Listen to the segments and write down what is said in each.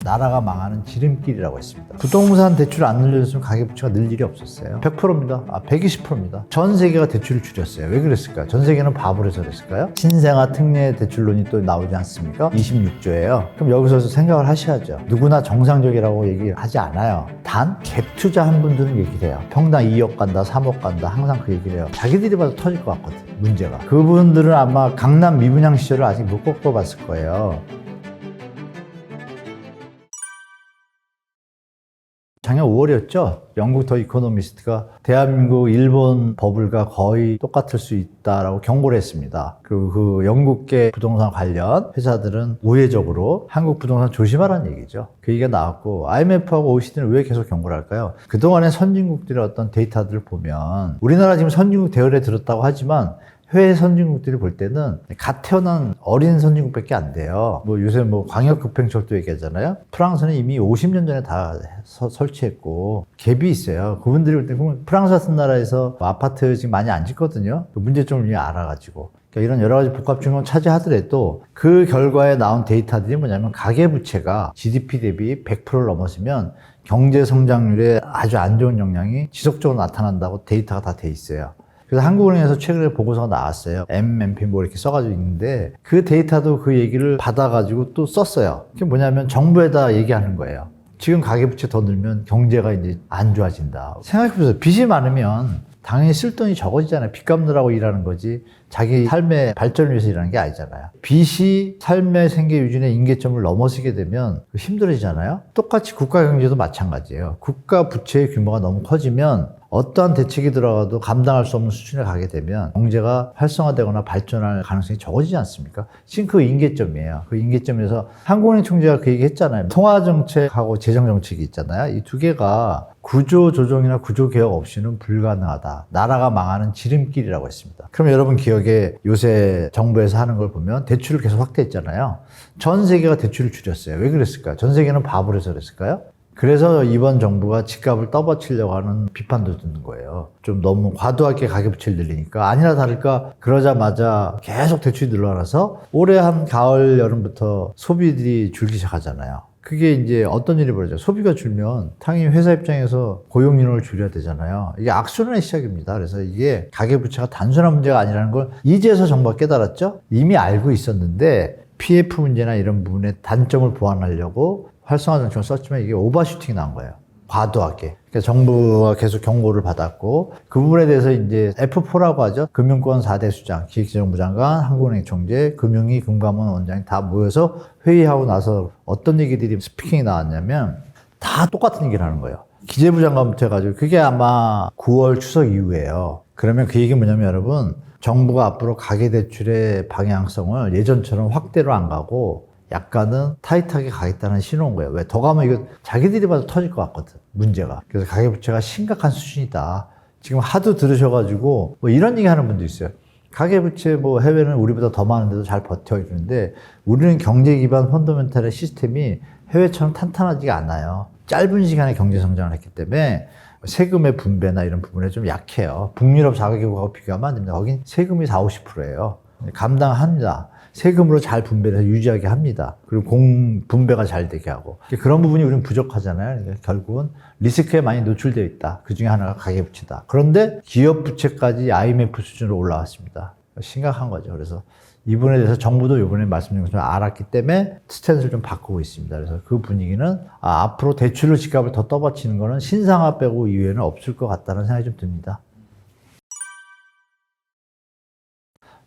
나라가 망하는 지름길이라고 했습니다. 부동산 대출 안 늘려줬으면 가계부채가 늘 일이 없었어요. 100%입니다. 120%입니다. 전 세계가 대출을 줄였어요. 왜 그랬을까요? 전 세계는 바보라서 그랬을까요? 신생아 특례 대출론이 또 나오지 않습니까? 26조예요. 그럼 여기서 생각을 하셔야죠. 누구나 정상적이라고 얘기를 하지 않아요. 단 갭 투자한 분들은 얘기를 해요. 평당 2억 간다, 3억 간다, 항상 그 얘기를 해요. 자기들이 봐도 터질 것 같거든, 문제가. 그분들은 아마 강남 미분양 시절을 아직 못 겪어봤을 거예요. 작년 5월이었죠. 영국 더 이코노미스트가 대한민국, 일본 버블과 거의 똑같을 수 있다라고 경고를 했습니다. 그리고 그 영국계 부동산 관련 회사들은 우회적으로 한국 부동산 조심하라는 얘기죠. 그 얘기가 나왔고, IMF하고 OECD는 왜 계속 경고를 할까요? 그동안의 선진국들의 어떤 데이터들을 보면 우리나라 지금 선진국 대열에 들었다고 하지만 해외 선진국들이 볼 때는 갓 태어난 어린 선진국밖에 안 돼요. 요새 광역급행철도 얘기하잖아요. 프랑스는 이미 50년 전에 다 설치했고 갭이 있어요. 그분들이 볼 때 프랑스 같은 나라에서 아파트 지금 많이 안 짓거든요. 그 문제점을 이미 알아가지고. 그러니까 이런 여러 가지 복합 증후군 차지하더라도 그 결과에 나온 데이터들이 뭐냐면 가계부채가 GDP 대비 100%를 넘었으면 경제 성장률에 아주 안 좋은 영향이 지속적으로 나타난다고 데이터가 다 돼 있어요. 그래서 한국은행에서 최근에 보고서가 나왔어요. MMP 이렇게 써가지고 있는데 그 데이터도 그 얘기를 받아가지고 또 썼어요. 그게 뭐냐면 정부에다 얘기하는 거예요. 지금 가계부채 더 늘면 경제가 이제 안 좋아진다. 생각해보세요. 빚이 많으면 당연히 쓸 돈이 적어지잖아요. 빚 갚느라고 일하는 거지 자기 삶의 발전을 위해서 일하는 게 아니잖아요. 빚이 삶의 생계 유지의 임계점을 넘어서게 되면 힘들어지잖아요. 똑같이 국가 경제도 마찬가지예요. 국가 부채의 규모가 너무 커지면 어떠한 대책이 들어가도 감당할 수 없는 수준에 가게 되면 경제가 활성화되거나 발전할 가능성이 적어지지 않습니까? 지금 그 임계점이에요. 그 임계점에서 한국은행 총재가 그 얘기 했잖아요. 통화정책하고 재정정책이 있잖아요. 이 두 개가 구조조정이나 구조개혁 없이는 불가능하다. 나라가 망하는 지름길이라고 했습니다. 그럼 여러분 기억에 요새 정부에서 하는 걸 보면 대출을 계속 확대했잖아요. 전 세계가 대출을 줄였어요. 왜 그랬을까요? 전 세계는 바보라서 그랬을까요? 그래서 이번 정부가 집값을 떠받치려고 하는 비판도 듣는 거예요. 좀 너무 과도하게 가계부채를 늘리니까. 아니나 다를까 그러자마자 계속 대출이 늘어나서 올해 한 가을, 여름부터 소비들이 줄기 시작하잖아요. 그게 이제 어떤 일이 벌어져요? 소비가 줄면 당연히 회사 입장에서 고용 인원을 줄여야 되잖아요. 이게 악순환의 시작입니다. 그래서 이게 가계부채가 단순한 문제가 아니라는 걸 이제서 정부가 깨달았죠? 이미 알고 있었는데 PF 문제나 이런 부분에 단점을 보완하려고 활성화 정책을 썼지만 이게 오버슈팅이 나온 거예요. 과도하게. 그러니까 정부가 계속 경고를 받았고 그 부분에 대해서 이제 F4라고 하죠. 금융권 4대 수장, 기획재정부 장관, 한국은행 총재, 금융위 금감원 원장이 다 모여서 회의하고 나서 어떤 얘기들이 스피킹이 나왔냐면 다 똑같은 얘기를 하는 거예요. 기재부 장관부터 해가지고 그게 아마 9월 추석 이후예요. 그러면 그 얘기는 뭐냐면 여러분 정부가 앞으로 가계대출의 방향성을 예전처럼 확대로 안 가고 약간은 타이트하게 가겠다는 신호인 거예요. 왜? 더 가면 이거 자기들이 봐도 터질 것 같거든, 문제가. 그래서 가계부채가 심각한 수준이다. 지금 하도 들으셔가지고 이런 얘기 하는 분도 있어요. 가계부채 해외는 우리보다 더 많은데도 잘 버텨 이러는데 우리는 경제 기반 펀더멘탈의 시스템이 해외처럼 탄탄하지가 않아요. 짧은 시간에 경제 성장을 했기 때문에 세금의 분배나 이런 부분에 좀 약해요. 북유럽 자가계국하고 비교하면 안 됩니다. 거긴 세금이 40, 50%예요. 감당합니다. 세금으로 잘 분배를 해서 유지하게 합니다. 그리고 분배가 잘 되게 하고. 그런 부분이 우리는 부족하잖아요. 그러니까 결국은 리스크에 많이 노출되어 있다. 그 중에 하나가 가계부채다. 그런데 기업부채까지 IMF 수준으로 올라왔습니다. 심각한 거죠. 그래서 이 부분에 대해서 정부도 이번에 말씀드린 것처럼 알았기 때문에 스탠스를 좀 바꾸고 있습니다. 그래서 그 분위기는 앞으로 대출로 집값을 더 떠받치는 거는 신상화 빼고 이외에는 없을 것 같다는 생각이 좀 듭니다.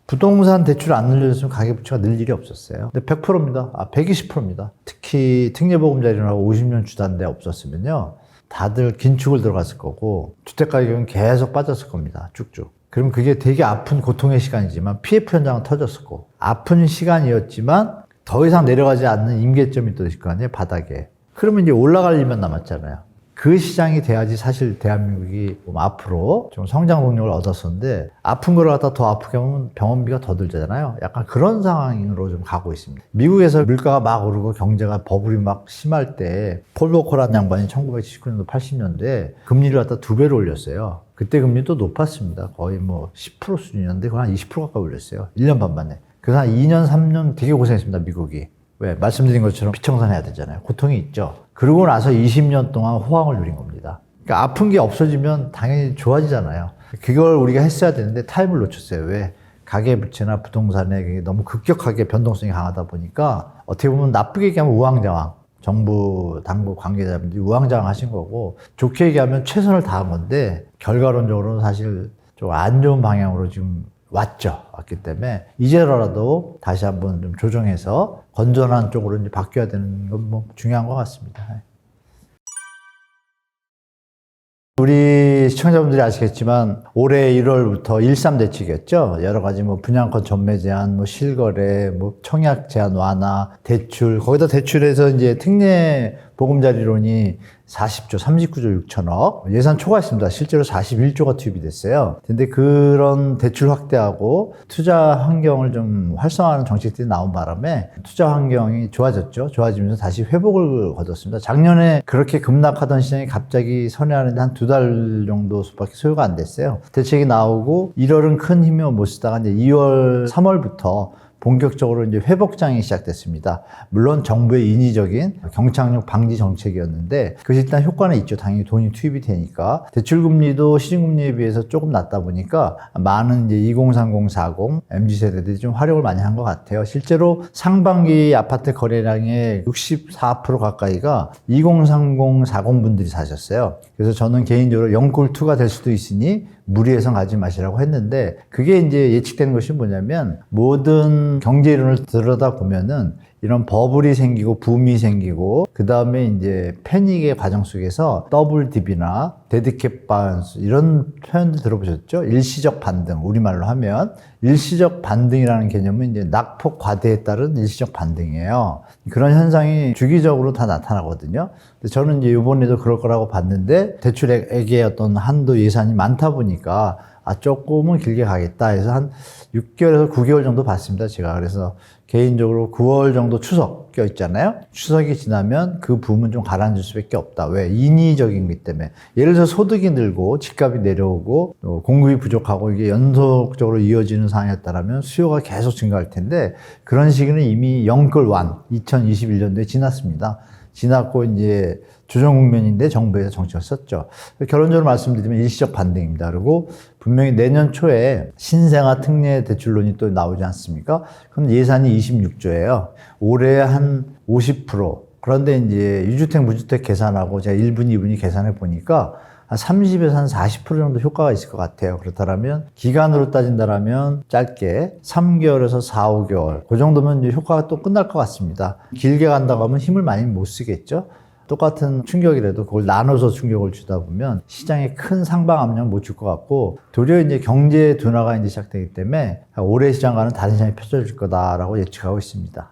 부동산 대출 안 늘려줬으면 가계부채가 늘 일이 없었어요. 근데 100%입니다. 120%입니다. 특히 특례보금자리라고 50년 주단데 없었으면요. 다들 긴축을 들어갔을 거고 주택가격은 계속 빠졌을 겁니다. 쭉쭉. 그럼 그게 되게 아픈 고통의 시간이지만 PF 현장은 터졌었고 아픈 시간이었지만 더 이상 내려가지 않는 임계점이 또 있을 거 아니에요. 바닥에. 그러면 이제 올라갈 일만 남았잖아요. 그 시장이 돼야지 사실 대한민국이 앞으로 좀 성장 동력을 얻었었는데 아픈 걸 갖다 더 아프게 하면 병원비가 더 들잖아요. 약간 그런 상황으로 좀 가고 있습니다. 미국에서 물가가 막 오르고 경제가 버블이 막 심할 때 폴 보커라는 양반이 1979년도 80년대에 금리를 갖다 2배로 올렸어요. 그때 금리도 높았습니다. 거의 10% 수준이었는데 그걸 한 20% 가까이 올렸어요. 1년 반 만에. 그래서 한 2년, 3년 되게 고생했습니다, 미국이. 왜? 말씀드린 것처럼 피청산해야 되잖아요. 고통이 있죠. 그러고 나서 20년 동안 호황을 누린 겁니다. 그러니까 아픈 게 없어지면 당연히 좋아지잖아요. 그걸 우리가 했어야 되는데 타임을 놓쳤어요. 왜? 가계부채나 부동산에 너무 급격하게 변동성이 강하다 보니까 어떻게 보면 나쁘게 얘기하면 우왕좌왕. 정부, 당국 관계자분들이 우왕좌왕 하신 거고, 좋게 얘기하면 최선을 다한 건데, 결과론적으로는 사실 좀 안 좋은 방향으로 지금 왔기 때문에, 이제라도 다시 한번 좀 조정해서 건전한 쪽으로 이제 바뀌어야 되는 건 뭐 중요한 것 같습니다. 우리 시청자분들이 아시겠지만 올해 1월부터 13대책이었죠. 여러 가지 뭐 분양권 전매 제한, 뭐 실거래, 뭐 청약 제한 완화, 대출, 거기다 대출에서 이제 특례 보금자리론이 40조, 39조 6천억 예산 초과했습니다. 실제로 41조가 투입이 됐어요. 근데 그런 대출 확대하고 투자 환경을 좀 활성화하는 정책들이 나온 바람에 투자 환경이 좋아졌죠. 좋아지면서 다시 회복을 거뒀습니다. 작년에 그렇게 급락하던 시장이 갑자기 선회하는데 한 2달 정도 수밖에 소요가 안 됐어요. 대책이 나오고 1월은 큰 힘을 못 쓰다가 이제 2월, 3월부터 본격적으로 이제 회복장이 시작됐습니다. 물론 정부의 인위적인 경착륙 방지 정책이었는데 그것이 일단 효과는 있죠. 당연히 돈이 투입이 되니까. 대출금리도 시중금리에 비해서 조금 낮다 보니까 많은 이제 2030, 40, MZ세대들이 좀 활용을 많이 한 것 같아요. 실제로 상반기 아파트 거래량의 64% 가까이가 2030, 40 분들이 사셨어요. 그래서 저는 개인적으로 영골2가 될 수도 있으니 무리해서 가지 마시라고 했는데 그게 이제 예측되는 것이 뭐냐면 모든 경제 이론을 들여다보면은 이런 버블이 생기고 붐이 생기고 그 다음에 이제 패닉의 과정 속에서 더블 딥이나 데드캣 바운스 이런 표현들 들어보셨죠? 일시적 반등, 우리말로 하면 일시적 반등이라는 개념은 이제 낙폭 과대에 따른 일시적 반등이에요. 그런 현상이 주기적으로 다 나타나거든요. 근데 저는 이제 이번에도 그럴 거라고 봤는데 대출액의 어떤 한도 예산이 많다 보니까 조금은 길게 가겠다 해서 한 6개월에서 9개월 정도 봤습니다, 제가. 그래서 개인적으로 9월 정도 추석 껴있잖아요. 추석이 지나면 그 붐은 좀 가라앉을 수밖에 없다. 왜? 인위적인 것 때문에. 예를 들어서 소득이 늘고 집값이 내려오고 공급이 부족하고 이게 연속적으로 이어지는 상황이었다면 수요가 계속 증가할 텐데 그런 시기는 이미 영끌완 2021년도에 지났습니다. 지났고 이제 조정 국면인데 정부에서 정책을 썼죠. 결론적으로 말씀드리면 일시적 반등입니다. 그리고 분명히 내년 초에 신생아 특례 대출론이 또 나오지 않습니까? 그럼 예산이 26조예요. 올해 한 50%. 그런데 이제 유주택, 무주택 계산하고 제가 1분, 2분이 계산해 보니까 한 30에서 한 40% 정도 효과가 있을 것 같아요. 그렇다면 기간으로 따진다면 짧게 3개월에서 4, 5개월 그 정도면 이제 효과가 또 끝날 것 같습니다. 길게 간다고 하면 힘을 많이 못 쓰겠죠. 똑같은 충격이라도 그걸 나눠서 충격을 주다 보면 시장에 큰 상방 압력을 못 줄 것 같고 도리어 이제 경제 둔화가 이제 시작되기 때문에 올해 시장과는 다른 시장이 펼쳐질 거다라고 예측하고 있습니다.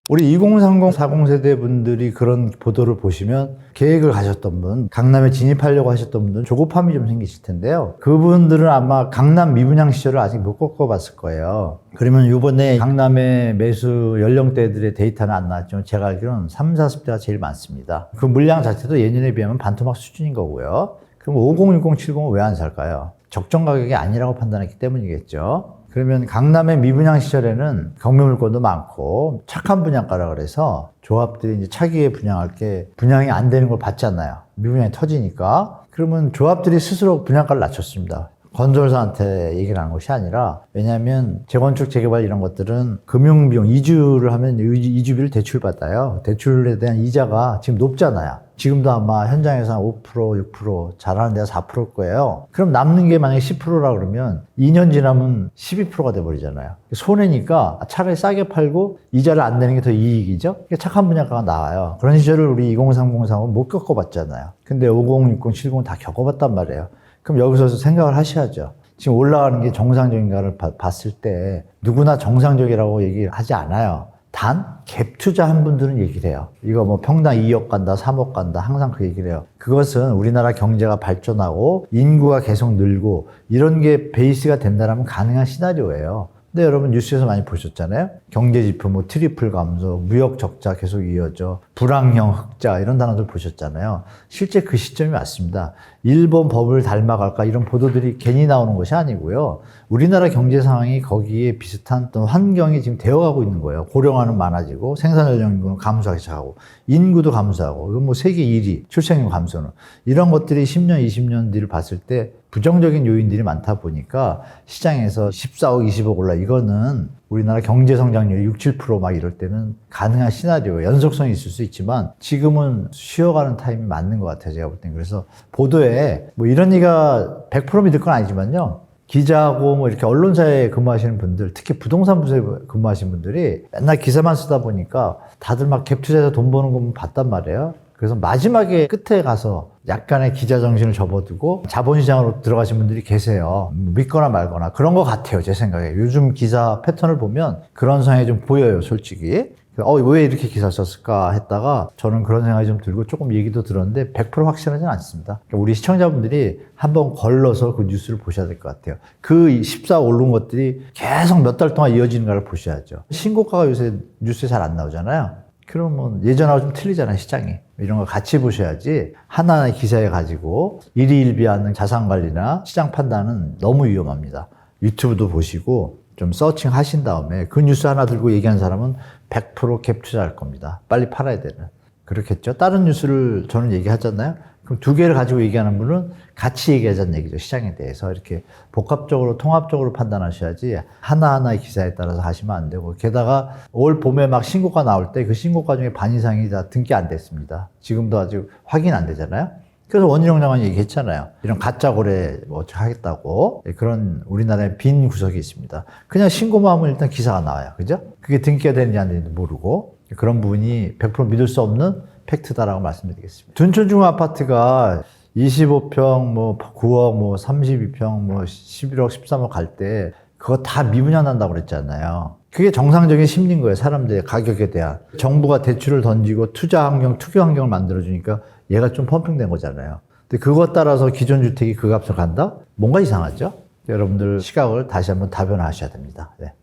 우리 2030, 40세대 분들이 그런 보도를 보시면 계획을 가셨던 분, 강남에 진입하려고 하셨던 분들은 조급함이 좀 생기실 텐데요. 그분들은 아마 강남 미분양 시절을 아직 못 겪어봤을 거예요. 그러면 이번에 강남의 매수 연령대들의 데이터는 안 나왔지만 제가 알기로는 30, 40대가 제일 많습니다. 그 물량 자체도 예년에 비하면 반토막 수준인 거고요. 그럼 50, 60, 70은 왜 안 살까요? 적정 가격이 아니라고 판단했기 때문이겠죠. 그러면 강남의 미분양 시절에는 경매물건도 많고 착한 분양가라 그래서 조합들이 이제 차기에 분양할 게 분양이 안 되는 걸 봤잖아요. 미분양이 터지니까. 그러면 조합들이 스스로 분양가를 낮췄습니다. 건설사한테 얘기를 하는 것이 아니라 왜냐하면 재건축, 재개발 이런 것들은 금융비용, 이주를 하면 이주비를 대출받아요. 대출에 대한 이자가 지금 높잖아요. 지금도 아마 현장에서 한 5%, 6% 잘하는 데가 4%일 거예요. 그럼 남는 게 만약에 10%라 그러면 2년 지나면 12%가 돼버리잖아요. 손해니까 차라리 싸게 팔고 이자를 안 내는 게 더 이익이죠. 착한 분양가가 나와요. 그런 시절을 우리 2030, 40은 못 겪어봤잖아요. 근데 50, 60, 70은 다 겪어봤단 말이에요. 그럼 여기서 생각을 하셔야죠. 지금 올라가는 게 정상적인가를 봤을 때 누구나 정상적이라고 얘기를 하지 않아요. 단 갭 투자한 분들은 얘기를 해요. 이거 뭐 평당 2억 간다, 3억 간다 항상 그 얘기를 해요. 그것은 우리나라 경제가 발전하고 인구가 계속 늘고 이런 게 베이스가 된다면 가능한 시나리오예요. 근데 여러분 뉴스에서 많이 보셨잖아요. 경제지표 뭐 트리플 감소, 무역 적자 계속 이어져, 불황형 흑자 이런 단어들 보셨잖아요. 실제 그 시점이 맞습니다. 일본 법을 닮아갈까 이런 보도들이 괜히 나오는 것이 아니고요. 우리나라 경제 상황이 거기에 비슷한 어떤 환경이 지금 되어가고 있는 거예요. 고령화는 많아지고 생산 연령 인구는 감소하기 시작하고 인구도 감소하고 이건 뭐 세계 1위 출생률 감소는 이런 것들이 10년, 20년 뒤를 봤을 때 부정적인 요인들이 많다 보니까 시장에서 14억, 20억 올라 이거는 우리나라 경제 성장률이 6, 7%막 이럴 때는 가능한 시나리오, 연속성이 있을 수 있지만 지금은 쉬어가는 타임이 맞는 것 같아요. 제가 볼 땐. 그래서 보도에 뭐 이런 얘기가 100% 믿을 건 아니지만요. 기자하고 뭐 이렇게 언론사에 근무하시는 분들, 특히 부동산 부서에 근무하시는 분들이 맨날 기사만 쓰다 보니까 다들 막 갭 투자해서 돈 버는 것만 봤단 말이에요. 그래서 마지막에 끝에 가서 약간의 기자 정신을 접어두고 자본시장으로 들어가신 분들이 계세요. 믿거나 말거나 그런 것 같아요. 제 생각에. 요즘 기사 패턴을 보면 그런 성향이 좀 보여요. 솔직히. 왜 이렇게 기사 썼을까 했다가 저는 그런 생각이 좀 들고 조금 얘기도 들었는데 100% 확실하지는 않습니다. 그러니까 우리 시청자분들이 한번 걸러서 그 뉴스를 보셔야 될 것 같아요. 그 14 오른 것들이 계속 몇 달 동안 이어지는가를 보셔야죠. 신고가가 요새 뉴스에 잘 안 나오잖아요. 그러면 예전하고 좀 틀리잖아요, 시장이. 이런 걸 같이 보셔야지 하나의 기사에 가지고 일희일비하는 자산관리나 시장 판단은 너무 위험합니다. 유튜브도 보시고 좀 서칭 하신 다음에 그 뉴스 하나 들고 얘기하는 사람은 100% 갭 투자할 겁니다. 빨리 팔아야 되는. 그렇겠죠? 다른 뉴스를 저는 얘기하잖아요. 그럼 두 개를 가지고 얘기하는 분은 같이 얘기하자는 얘기죠. 시장에 대해서 이렇게 복합적으로 통합적으로 판단하셔야지 하나하나의 기사에 따라서 하시면 안 되고 게다가 올 봄에 막 신고가 나올 때 그 신고가 중에 반 이상이 다 등기 안 됐습니다. 지금도 아직 확인 안 되잖아요. 그래서 원희룡 장관이 얘기했잖아요. 이런 가짜 거래 뭐 하겠다고. 그런 우리나라에 빈 구석이 있습니다. 그냥 신고만 하면 일단 기사가 나와요. 그죠? 그게 등기가 되는지 안 되는지 모르고 그런 부분이 100% 믿을 수 없는 팩트다라고 말씀드리겠습니다. 둔촌중 아파트가 25평, 뭐 9억, 뭐 32평, 뭐 11억, 13억 갈 때 그거 다 미분양한다고 그랬잖아요. 그게 정상적인 심리인 거예요. 사람들의 가격에 대한. 정부가 대출을 던지고 투자 환경, 투기 환경을 만들어주니까 얘가 좀 펌핑된 거잖아요. 근데 그것 따라서 기존 주택이 그 값을 간다? 뭔가 이상하죠? 여러분들 시각을 다시 한번 다변화하셔야 됩니다. 네.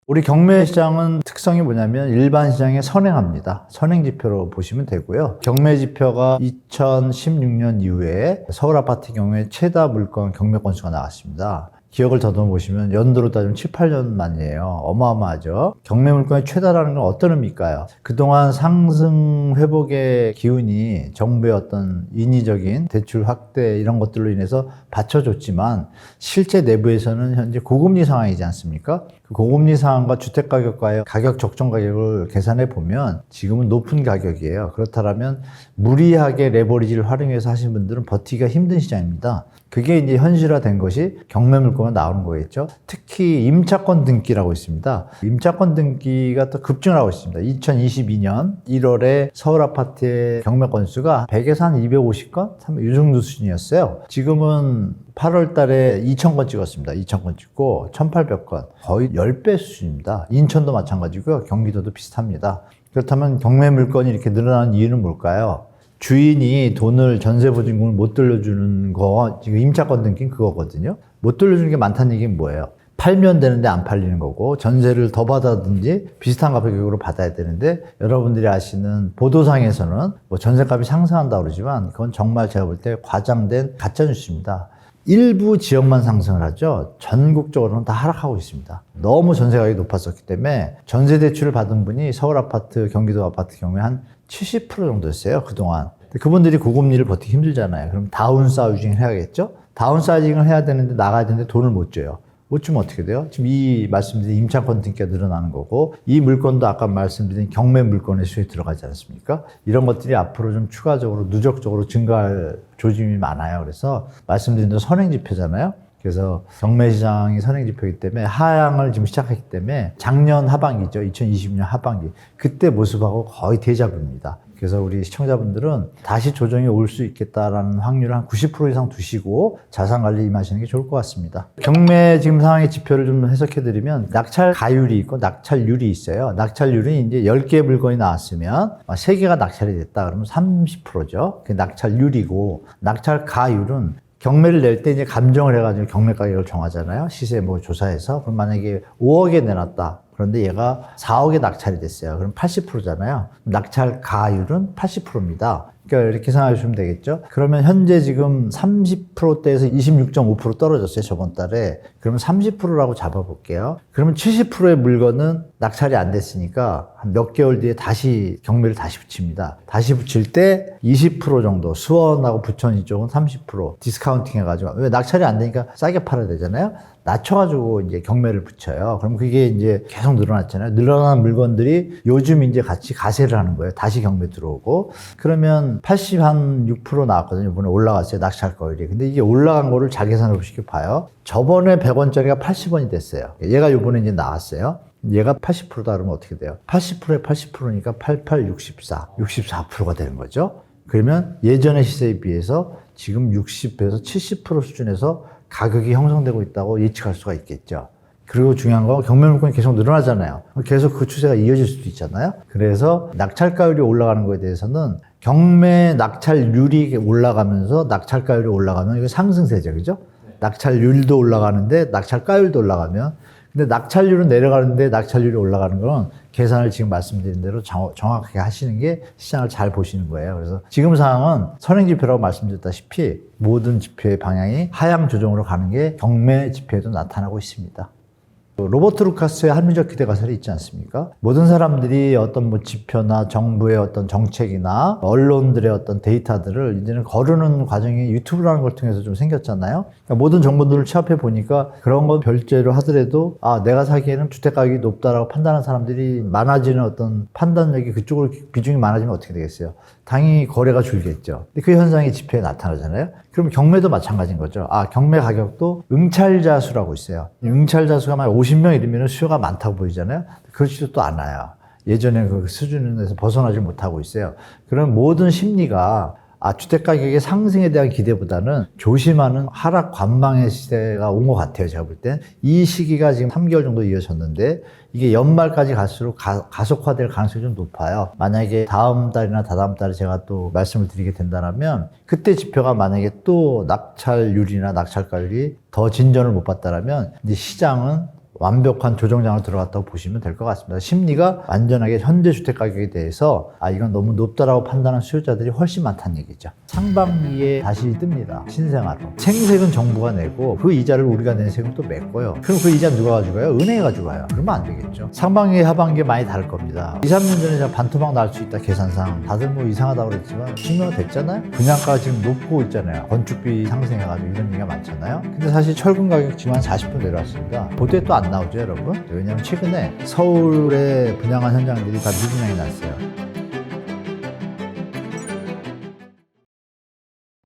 우리 경매 시장은 특성이 뭐냐면 일반 시장에 선행합니다. 선행 지표로 보시면 되고요. 경매 지표가 2016년 이후에 서울 아파트 경우에 최다 물건 경매 건수가 나왔습니다. 기억을 더듬어 보시면 연도로 따지면 7, 8년 만이에요. 어마어마하죠. 경매 물건의 최다라는 건 어떤 의미일까요? 그동안 상승 회복의 기운이 정부의 어떤 인위적인 대출 확대 이런 것들로 인해서 받쳐줬지만 실제 내부에서는 현재 고금리 상황이지 않습니까? 그 고금리 상황과 주택가격과의 가격 적정 가격을 계산해 보면 지금은 높은 가격이에요. 그렇다면 무리하게 레버리지를 활용해서 하시는 분들은 버티기가 힘든 시장입니다. 그게 이제 현실화된 것이 경매 물건으로 나오는 거겠죠. 특히 임차권 등기라고 있습니다. 임차권 등기가 또 급증을 하고 있습니다. 2022년 1월에 서울 아파트의 경매 건수가 100에서 한 250건? 이 정도 수준이었어요. 지금은 8월 달에 2,000건 찍었습니다. 2,000건 찍고 1,800건. 거의 10배 수준입니다. 인천도 마찬가지고요. 경기도도 비슷합니다. 그렇다면 경매 물건이 이렇게 늘어나는 이유는 뭘까요? 주인이 돈을 전세보증금을 못 돌려주는 거, 지금 임차권 등기는 그거거든요. 못 돌려주는 게 많다는 얘기는 뭐예요? 팔면 되는데 안 팔리는 거고, 전세를 더 받아든지 비슷한 가격으로 받아야 되는데, 여러분들이 아시는 보도상에서는 뭐 전세값이 상승한다고 그러지만, 그건 정말 제가 볼 때 과장된 가짜뉴스입니다. 일부 지역만 상승을 하죠. 전국적으로는 다 하락하고 있습니다. 너무 전세 가격이 높았었기 때문에 전세 대출을 받은 분이 서울 아파트, 경기도 아파트 경우에 한 70% 정도였어요, 그동안. 그분들이 고금리를 버티기 힘들잖아요. 그럼 다운사이징을 해야겠죠? 다운사이징을 해야 되는데 나가야 되는데 돈을 못 줘요. 못 주면 어떻게 돼요? 지금 이 말씀드린 임차권 등기가 늘어나는 거고 이 물건도 아까 말씀드린 경매 물건의 수에 들어가지 않습니까? 이런 것들이 앞으로 좀 추가적으로 누적적으로 증가할 조짐이 많아요. 그래서 말씀드린 대로 선행지표잖아요. 그래서 경매시장이 선행지표이기 때문에 하향을 지금 시작했기 때문에 작년 하반기죠. 2020년 하반기. 그때 모습하고 거의 대자뷰입니다. 그래서 우리 시청자분들은 다시 조정이 올 수 있겠다라는 확률을 한 90% 이상 두시고 자산관리 임하시는 게 좋을 것 같습니다. 경매 지금 상황의 지표를 좀 해석해드리면 낙찰 가율이 있고 낙찰률이 있어요. 낙찰률이 이제 10개 물건이 나왔으면 3개가 낙찰이 됐다 그러면 30%죠. 그게 낙찰률이고 낙찰 가율은 경매를 낼 때 이제 감정을 해가지고 경매 가격을 정하잖아요. 시세 뭐 조사해서. 그럼 만약에 5억에 내놨다. 그런데 얘가 4억에 낙찰이 됐어요. 그럼 80%잖아요. 낙찰 가율은 80%입니다. 그러니까 이렇게 생각하시면 되겠죠. 그러면 현재 지금 30%대에서 26.5% 떨어졌어요. 저번 달에. 그러면 30%라고 잡아볼게요. 그러면 70%의 물건은 낙찰이 안 됐으니까 한 몇 개월 뒤에 다시 경매를 다시 붙입니다. 다시 붙일 때 20% 정도, 수원하고 부천 이쪽은 30% 디스카운팅 해가지고, 왜 낙찰이 안 되니까 싸게 팔아야 되잖아요. 낮춰가지고 이제 경매를 붙여요. 그럼 그게 이제 계속 늘어났잖아요. 늘어난 물건들이 요즘 이제 같이 가세를 하는 거예요. 다시 경매 들어오고. 그러면 86% 나왔거든요. 이번에 올라갔어요. 낙찰 거율이. 근데 이게 올라간 거를 잘 계산해 보시길 봐요. 저번에 100원짜리가 80원이 됐어요. 얘가 요번에 이제 나왔어요. 얘가 80%다 그러면 어떻게 돼요? 80%에 80%니까 88, 64. 64%가 되는 거죠. 그러면 예전의 시세에 비해서 지금 60에서 70% 수준에서 가격이 형성되고 있다고 예측할 수가 있겠죠. 그리고 중요한 건 경매 물건이 계속 늘어나잖아요. 계속 그 추세가 이어질 수도 있잖아요. 그래서 낙찰가율이 올라가는 거에 대해서는 경매 낙찰률이 올라가면서 낙찰가율이 올라가면 이거 상승세죠. 그죠? 낙찰률도 올라가는데 낙찰가율도 올라가면, 근데 낙찰률은 내려가는데 낙찰률이 올라가는 건 계산을 지금 말씀드린 대로 정확하게 하시는 게 시장을 잘 보시는 거예요. 그래서 지금 상황은 선행지표라고 말씀드렸다시피 모든 지표의 방향이 하향 조정으로 가는 게 경매 지표에도 나타나고 있습니다. 로버트 루카스의 합리적 기대 가설이 있지 않습니까? 모든 사람들이 어떤 뭐 지표나 정부의 어떤 정책이나 언론들의 어떤 데이터들을 이제는 거르는 과정이 유튜브라는 걸 통해서 좀 생겼잖아요. 그러니까 모든 정보들을 취합해 보니까 그런 건 별개로 하더라도 내가 사기에는 주택 가격이 높다라고 판단하는 사람들이 많아지는 어떤 판단력이 그쪽으로 비중이 많아지면 어떻게 되겠어요? 당연히 거래가 줄겠죠. 근데 그 현상이 지표에 나타나잖아요. 그럼 경매도 마찬가지인 거죠. 경매 가격도 응찰자 수라고 있어요. 응찰자 수가 만약 50명 이르면 수요가 많다고 보이잖아요. 그렇지도 또 않아요. 예전에 그 수준에서 벗어나지 못하고 있어요. 그런 모든 심리가 주택가격의 상승에 대한 기대보다는 조심하는 하락 관망의 시대가 온 것 같아요. 제가 볼 땐. 이 시기가 지금 3개월 정도 이어졌는데 이게 연말까지 갈수록 가속화될 가능성이 좀 높아요. 만약에 다음 달이나 다다음 달에 제가 또 말씀을 드리게 된다면 그때 지표가 만약에 또 낙찰률이나 낙찰가율이 더 진전을 못 봤다면 이제 시장은 완벽한 조정장으로 들어갔다고 보시면 될 것 같습니다. 심리가 완전하게 현재 주택 가격에 대해서 이건 너무 높다라고 판단하는 수요자들이 훨씬 많다는 얘기죠. 상반기에 다시 뜹니다. 신생아로. 생색은 정부가 내고 그 이자를 우리가 낸 세금 또 메꿔요. 그럼 그 이자 누가 가져가요? 은행이 가져가요. 그러면 안 되겠죠. 상반기, 하반기에 많이 다를 겁니다. 2, 3년 전에 제가 반토막 날 수 있다 계산상 다들 뭐 이상하다고 그랬지만 증명이 됐잖아요. 분양가가 지금 높고 있잖아요. 건축비 상승해가지고 이런 얘기가 많잖아요. 근데 사실 철근 가격 지금 한 40% 내려왔습니다. 그때 또 안 나오죠, 여러분? 왜냐하면 최근에 서울에 분양한 현장들이 다 미분양이 났어요.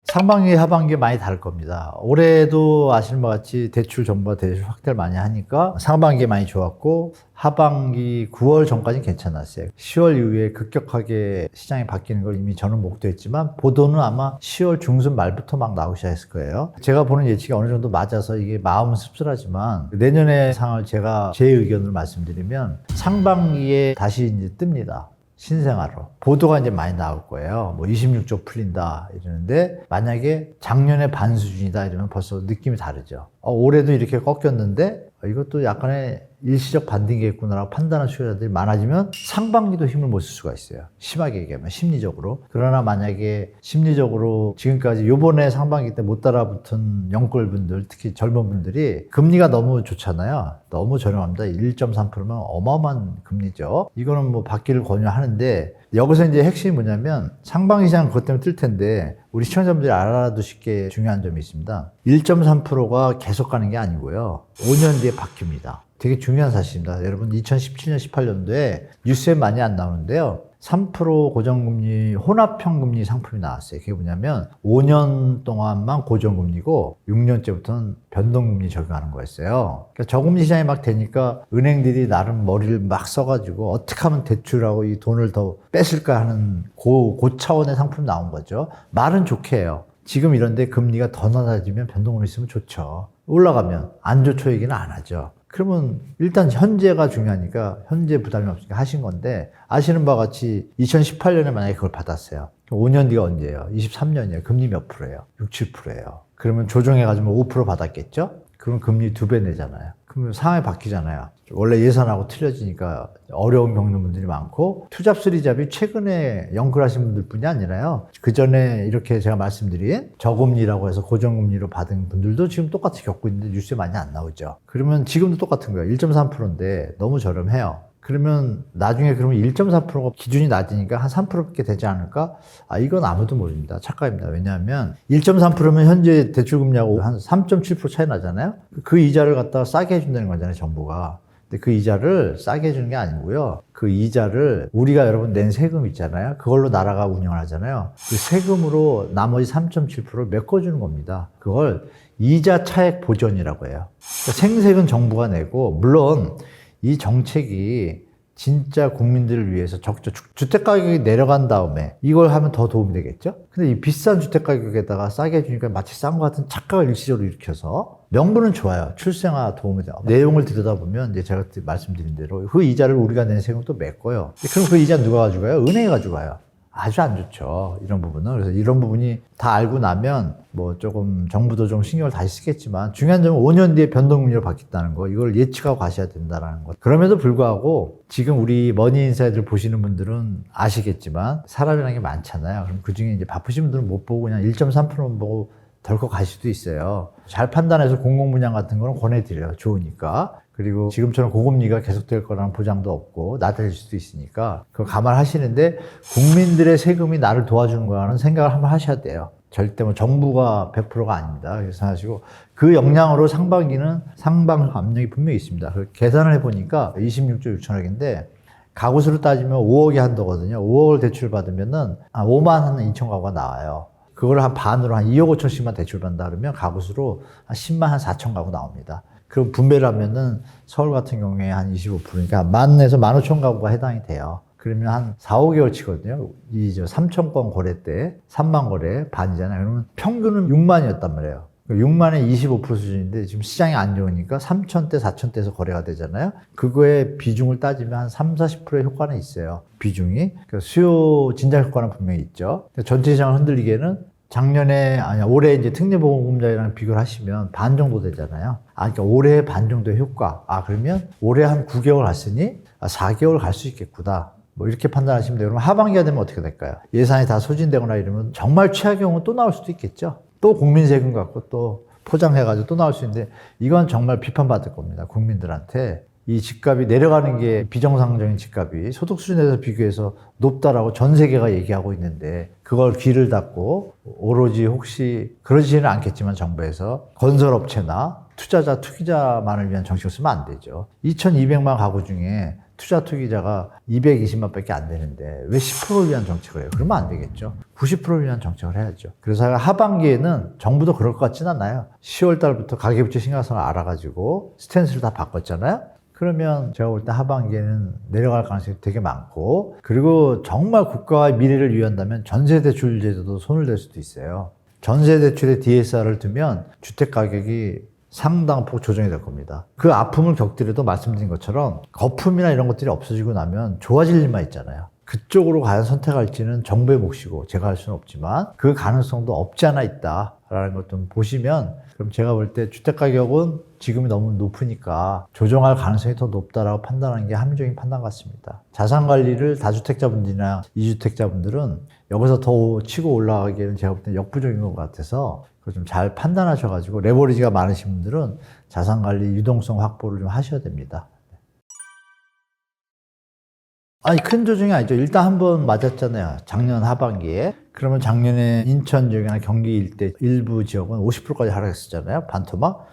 상반기, 하반기 많이 다를 겁니다. 올해도 아시는 것 같이 대출 정부가 대출 확대를 많이 하니까 상반기에 많이 좋았고 하반기 9월 전까지는 괜찮았어요. 10월 이후에 급격하게 시장이 바뀌는 걸 이미 저는 목도했지만 보도는 아마 10월 중순 말부터 막 나오기 시작했을 거예요. 제가 보는 예측이 어느 정도 맞아서 이게 마음은 씁쓸하지만 내년의 상황을 제가 제 의견을 말씀드리면 상반기에 다시 이제 뜹니다. 신생아로. 보도가 이제 많이 나올 거예요. 뭐 26조 풀린다 이러는데 만약에 작년의 반 수준이다 이러면 벌써 느낌이 다르죠. 올해도 이렇게 꺾였는데 이것도 약간의 일시적 반등이겠구나라고 판단하는 수요자들이 많아지면 상반기도 힘을 못 쓸 수가 있어요. 심하게 얘기하면 심리적으로. 그러나 만약에 심리적으로 지금까지 요번에 상반기 때 못 따라붙은 영끌분들, 특히 젊은 분들이 금리가 너무 좋잖아요. 너무 저렴합니다. 1.3%면 어마어마한 금리죠. 이거는 뭐 받기를 권유하는데 여기서 이제 핵심이 뭐냐면 상반기 시장 그것 때문에 뜰 텐데 우리 시청자분들이 알아두실 게 중요한 점이 있습니다. 1.3%가 계속 가는 게 아니고요. 5년 뒤에 바뀝니다. 되게 중요한 사실입니다. 여러분 2017년, 18년도에 뉴스에 많이 안 나오는데요. 3% 고정금리 혼합형금리 상품이 나왔어요. 그게 뭐냐면 5년 동안만 고정금리고 6년째부터는 변동금리 적용하는 거였어요. 그러니까 저금리 시장이 막 되니까 은행들이 나름 머리를 막 써가지고 어떻게 하면 대출하고 이 돈을 더 뺏을까 하는 고 차원의 상품이 나온 거죠. 말은 좋게 해요. 지금 이런데 금리가 더 낮아지면 변동금리 쓰면 좋죠. 올라가면 안 좋죠 얘기는 안 하죠. 그러면 일단 현재가 중요하니까 현재 부담이 없으니까 하신 건데 아시는 바와 같이 2018년에 만약에 그걸 받았어요. 5년 뒤가 언제예요? 23년이에요. 금리 몇 프로예요? 6, 7%예요. 그러면 조정해가지고 5% 받았겠죠? 그럼 금리 2배 내잖아요. 그러면 상황이 바뀌잖아요. 원래 예산하고 틀려지니까 어려움 겪는 분들이 많고, 투잡 쓰리잡이 최근에 연끌하신 분들 뿐이 아니라요. 그 전에 이렇게 제가 말씀드린 저금리라고 해서 고정금리로 받은 분들도 지금 똑같이 겪고 있는데 뉴스에 많이 안 나오죠. 그러면 지금도 똑같은 거예요. 1.3%인데 너무 저렴해요. 그러면 나중에 그러면 1.4%가 기준이 낮으니까 한 3%밖에 되지 않을까? 이건 아무도 모릅니다. 착각입니다. 왜냐하면 1.3%면 현재 대출금리하고 한 3.7% 차이 나잖아요. 그 이자를 갖다가 싸게 해준다는 거잖아요, 정부가. 근데 그 이자를 싸게 해주는 게 아니고요. 그 이자를 우리가 여러분 낸 세금 있잖아요. 그걸로 나라가 운영을 하잖아요. 그 세금으로 나머지 3.7%를 메꿔주는 겁니다. 그걸 이자 차액 보전이라고 해요. 그러니까 생색은 정부가 내고, 물론 이 정책이 진짜 국민들을 위해서 적죠. 주택가격이 내려간 다음에 이걸 하면 더 도움이 되겠죠? 근데 이 비싼 주택가격에다가 싸게 해주니까 마치 싼 것 같은 착각을 일시적으로 일으켜서, 명분은 좋아요. 출생아 도움이 돼요. 내용을 들여다보면 이제 제가 말씀드린 대로 그 이자를 우리가 낸 세금을 또 메꿔요. 그럼 그 이자 누가 가져가요? 은행이 가져가요. 아주 안 좋죠. 이런 부분은. 그래서 이런 부분이 다 알고 나면 뭐 조금 정부도 좀 신경을 다시 쓰겠지만, 중요한 점은 5년 뒤에 변동금리로 바뀌었다는 거, 이걸 예측하고 가셔야 된다는 것. 그럼에도 불구하고 지금 우리 머니인사이드를 보시는 분들은 아시겠지만 사람이라는 게 많잖아요. 그럼 그중에 이제 바쁘신 분들은 못 보고 그냥 1.3%만 보고 덜컥 갈 수도 있어요. 잘 판단해서 공공분양 같은 거는 권해드려요. 좋으니까. 그리고 지금처럼 고금리가 계속될 거라는 보장도 없고 낮아질 수도 있으니까 그거 감안하시는데, 국민들의 세금이 나를 도와주는 거라는 생각을 한번 하셔야 돼요. 절대 뭐 정부가 100%가 아닙니다. 그래서 하시고, 그 역량으로 상반기는 상방 압력이 분명히 있습니다. 계산을 해보니까 26조 6천억인데 가구수로 따지면 5억이 한도거든요. 5억을 대출 받으면은 5만 한 2천 가구가 나와요. 그걸 한 반으로 한 2억 5천씩만 대출 받는다 그러면 가구수로 한 10만 한 4천 가구 나옵니다. 그럼 분배를 하면은 서울 같은 경우에 한 25%니까 10,000에서 15,000 가구가 해당이 돼요. 그러면 한 4, 5개월 치거든요. 이 3,000건 거래 때 3만 거래 반이잖아요. 그러면 평균은 6만이었단 말이에요. 6만에 25% 수준인데 지금 시장이 안 좋으니까 3,000대, 4,000대에서 거래가 되잖아요. 그거의 비중을 따지면 한 3, 40%의 효과는 있어요. 비중이. 그러니까 수요 진작 효과는 분명히 있죠. 전체 시장을 흔들리기에는 올해 이제 특례보험자랑 비교를 하시면 반 정도 되잖아요. 그러니까 올해 반 정도의 효과. 그러면 올해 한 9개월 갔으니 4개월 갈 수 있겠구나. 뭐 이렇게 판단하시면 돼요. 그럼 하반기가 되면 어떻게 될까요? 예산이 다 소진되거나 이러면 정말 최악의 경우는 또 나올 수도 있겠죠. 또 국민 세금 갖고 또 포장해가지고 또 나올 수 있는데, 이건 정말 비판받을 겁니다. 국민들한테. 이 집값이 내려가는 게 비정상적인 집값이 소득 수준에서 비교해서 높다라고 전 세계가 얘기하고 있는데, 그걸 귀를 닫고 오로지, 혹시 그러지는 않겠지만 정부에서 건설업체나 투자자, 투기자만을 위한 정책을 쓰면 안 되죠. 2,200만 가구 중에 투자 투기자가 220만 밖에 안 되는데 왜 10%를 위한 정책을 해요? 그러면 안 되겠죠. 90%를 위한 정책을 해야죠. 그래서 하반기에는 정부도 그럴 것 같진 않아요. 10월 달부터 가계부채 심각성을 알아가지고 스탠스를 다 바꿨잖아요. 그러면 제가 볼 때 하반기에는 내려갈 가능성이 되게 많고, 그리고 정말 국가의 미래를 위한다면 전세대출 제도도 손을 댈 수도 있어요. 전세대출에 DSR을 두면 주택가격이 상당폭 조정이 될 겁니다. 그 아픔을 겪더라도 말씀드린 것처럼 거품이나 이런 것들이 없어지고 나면 좋아질 일만 있잖아요. 그쪽으로 과연 선택할지는 정부의 몫이고 제가 할 수는 없지만 그 가능성도 없지 않아 있다라는 것 좀 보시면, 그럼 제가 볼 때 주택가격은 지금이 너무 높으니까 조정할 가능성이 더 높다라고 판단하는 게 합리적인 판단 같습니다. 자산관리를 다주택자분들이나 이주택자분들은 여기서 더 치고 올라가기에는 제가 볼 때 역부족인 것 같아서 그걸 좀 잘 판단하셔가지고, 레버리지가 많으신 분들은 자산관리 유동성 확보를 좀 하셔야 됩니다. 큰 조정이 아니죠. 일단 한번 맞았잖아요. 작년 하반기에. 그러면 작년에 인천 지역이나 경기 일대 일부 지역은 50%까지 하락했었잖아요. 반토막.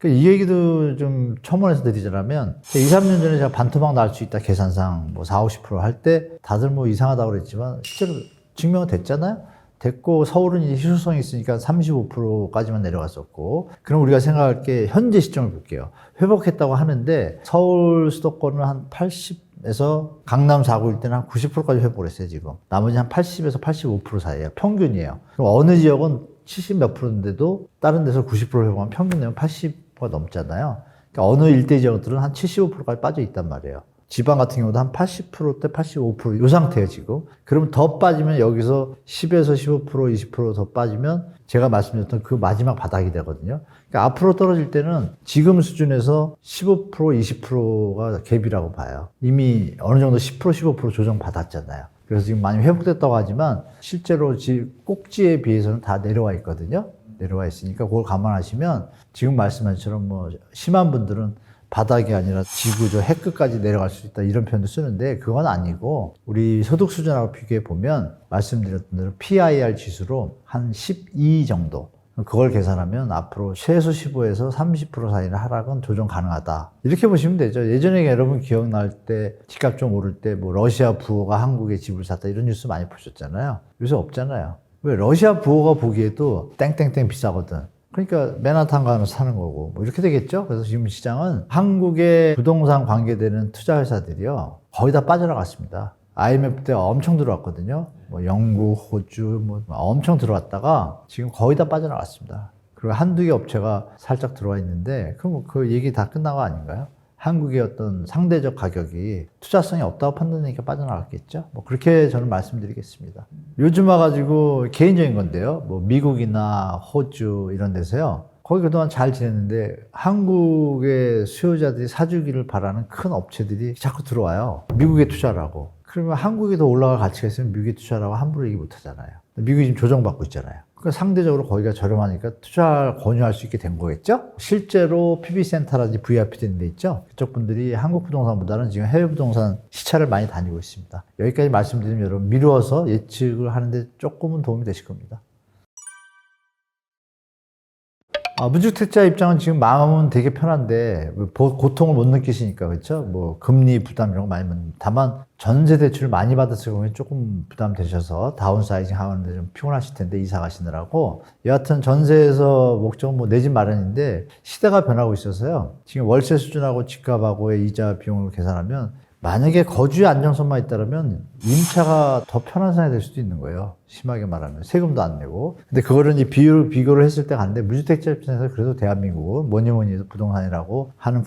이 얘기도 좀 첨언해서 드리자면, 2, 3년 전에 제가 반토막 날 수 있다 계산상 4, 50% 할 때 다들 이상하다고 그랬지만 실제로 증명은 됐잖아요. 됐고, 서울은 이제 희소성이 있으니까 35%까지만 내려갔었고, 그럼 우리가 생각할 게 현재 시점을 볼게요. 회복했다고 하는데 서울 수도권은 한 80에서 강남 4구 일대는 한 90%까지 회복을 했어요, 지금. 나머지 한 80에서 85% 사이에요. 평균이에요. 그럼 어느 지역은 70 몇 프로인데도 다른 데서 90% 회복하면 평균 내면 80%가 넘잖아요. 그러니까 어느 일대 지역들은 한 75%까지 빠져 있단 말이에요. 지방 같은 경우도 한 80%대 85%이 상태예요, 지금. 그러면 더 빠지면 여기서 10에서 15%, 20%더 빠지면 제가 말씀드렸던 그 마지막 바닥이 되거든요. 그러니까 앞으로 떨어질 때는 지금 수준에서 15%, 20%가 갭이라고 봐요. 이미 어느 정도 10%, 15% 조정 받았잖아요. 그래서 지금 많이 회복됐다고 하지만 실제로 꼭지에 비해서는 다 내려와 있거든요. 내려와 있으니까 그걸 감안하시면 지금 말씀하신 것처럼 뭐 심한 분들은 바닥이 아니라 지구 해끝까지 내려갈 수 있다 이런 표현도 쓰는데 그건 아니고 우리 소득 수준하고 비교해 보면 말씀드렸던 대로 PIR 지수로 한 12 정도 그걸 계산하면 앞으로 최소 15에서 30% 사이의 하락은 조정 가능하다. 이렇게 보시면 되죠. 예전에 여러분 기억날 때 집값 좀 오를 때 뭐 러시아 부호가 한국에 집을 샀다 이런 뉴스 많이 보셨잖아요. 요새 없잖아요. 왜? 러시아 부호가 보기에도 땡땡땡 비싸거든. 그러니까 맨하탄 가면 사는 거고 뭐 이렇게 되겠죠. 그래서 지금 시장은 한국의 부동산 관계되는 투자 회사들이요 거의 다 빠져나갔습니다. IMF 때 엄청 들어왔거든요. 뭐 영국, 호주 뭐 엄청 들어왔다가 지금 거의 다 빠져나갔습니다. 그리고 한두 개 업체가 살짝 들어와 있는데 그럼 그 얘기 다 끝난 거 아닌가요? 한국의 어떤 상대적 가격이 투자성이 없다고 판단되니까 빠져나갔겠죠. 뭐 그렇게 저는 말씀드리겠습니다. 요즘 와가지고 개인적인 건데요. 뭐 미국이나 호주 이런 데서요. 거기 그동안 잘 지냈는데 한국의 수요자들이 사주기를 바라는 큰 업체들이 자꾸 들어와요. 미국에 투자라고. 그러면 한국이 더 올라갈 가치가 있으면 미국에 투자라고 함부로 얘기 못 하잖아요. 미국이 지금 조정받고 있잖아요. 그러니까 상대적으로 거기가 저렴하니까 투자를 권유할 수 있게 된 거겠죠? 실제로 PB센터라든지 VIP 되는 데 있죠? 그쪽 분들이 한국 부동산보다는 지금 해외 부동산 시차를 많이 다니고 있습니다. 여기까지 말씀드리면 여러분 미루어서 예측을 하는데 조금은 도움이 되실 겁니다. 무주택자 입장은 지금 마음은 되게 편한데 고통을 못 느끼시니까 그렇죠? 뭐 금리 부담 이런 거 많이 받는 다만 전세 대출을 많이 받았을 경우에 조금 부담되셔서 다운사이징 하는데 좀 피곤하실 텐데 이사 가시느라고 여하튼 전세에서 목적은 뭐 내 집 마련인데 시대가 변하고 있어서요. 지금 월세 수준하고 집값하고의 이자 비용을 계산하면 만약에 거주의 안정성만 있다면 임차가 더 편한 상황이 될 수도 있는 거예요. 심하게 말하면 세금도 안 내고. 근데 그거를 이제 비교를 했을 때 갔는데 무주택자 입장에서 그래도 대한민국은 뭐니 해도 부동산이라고 하는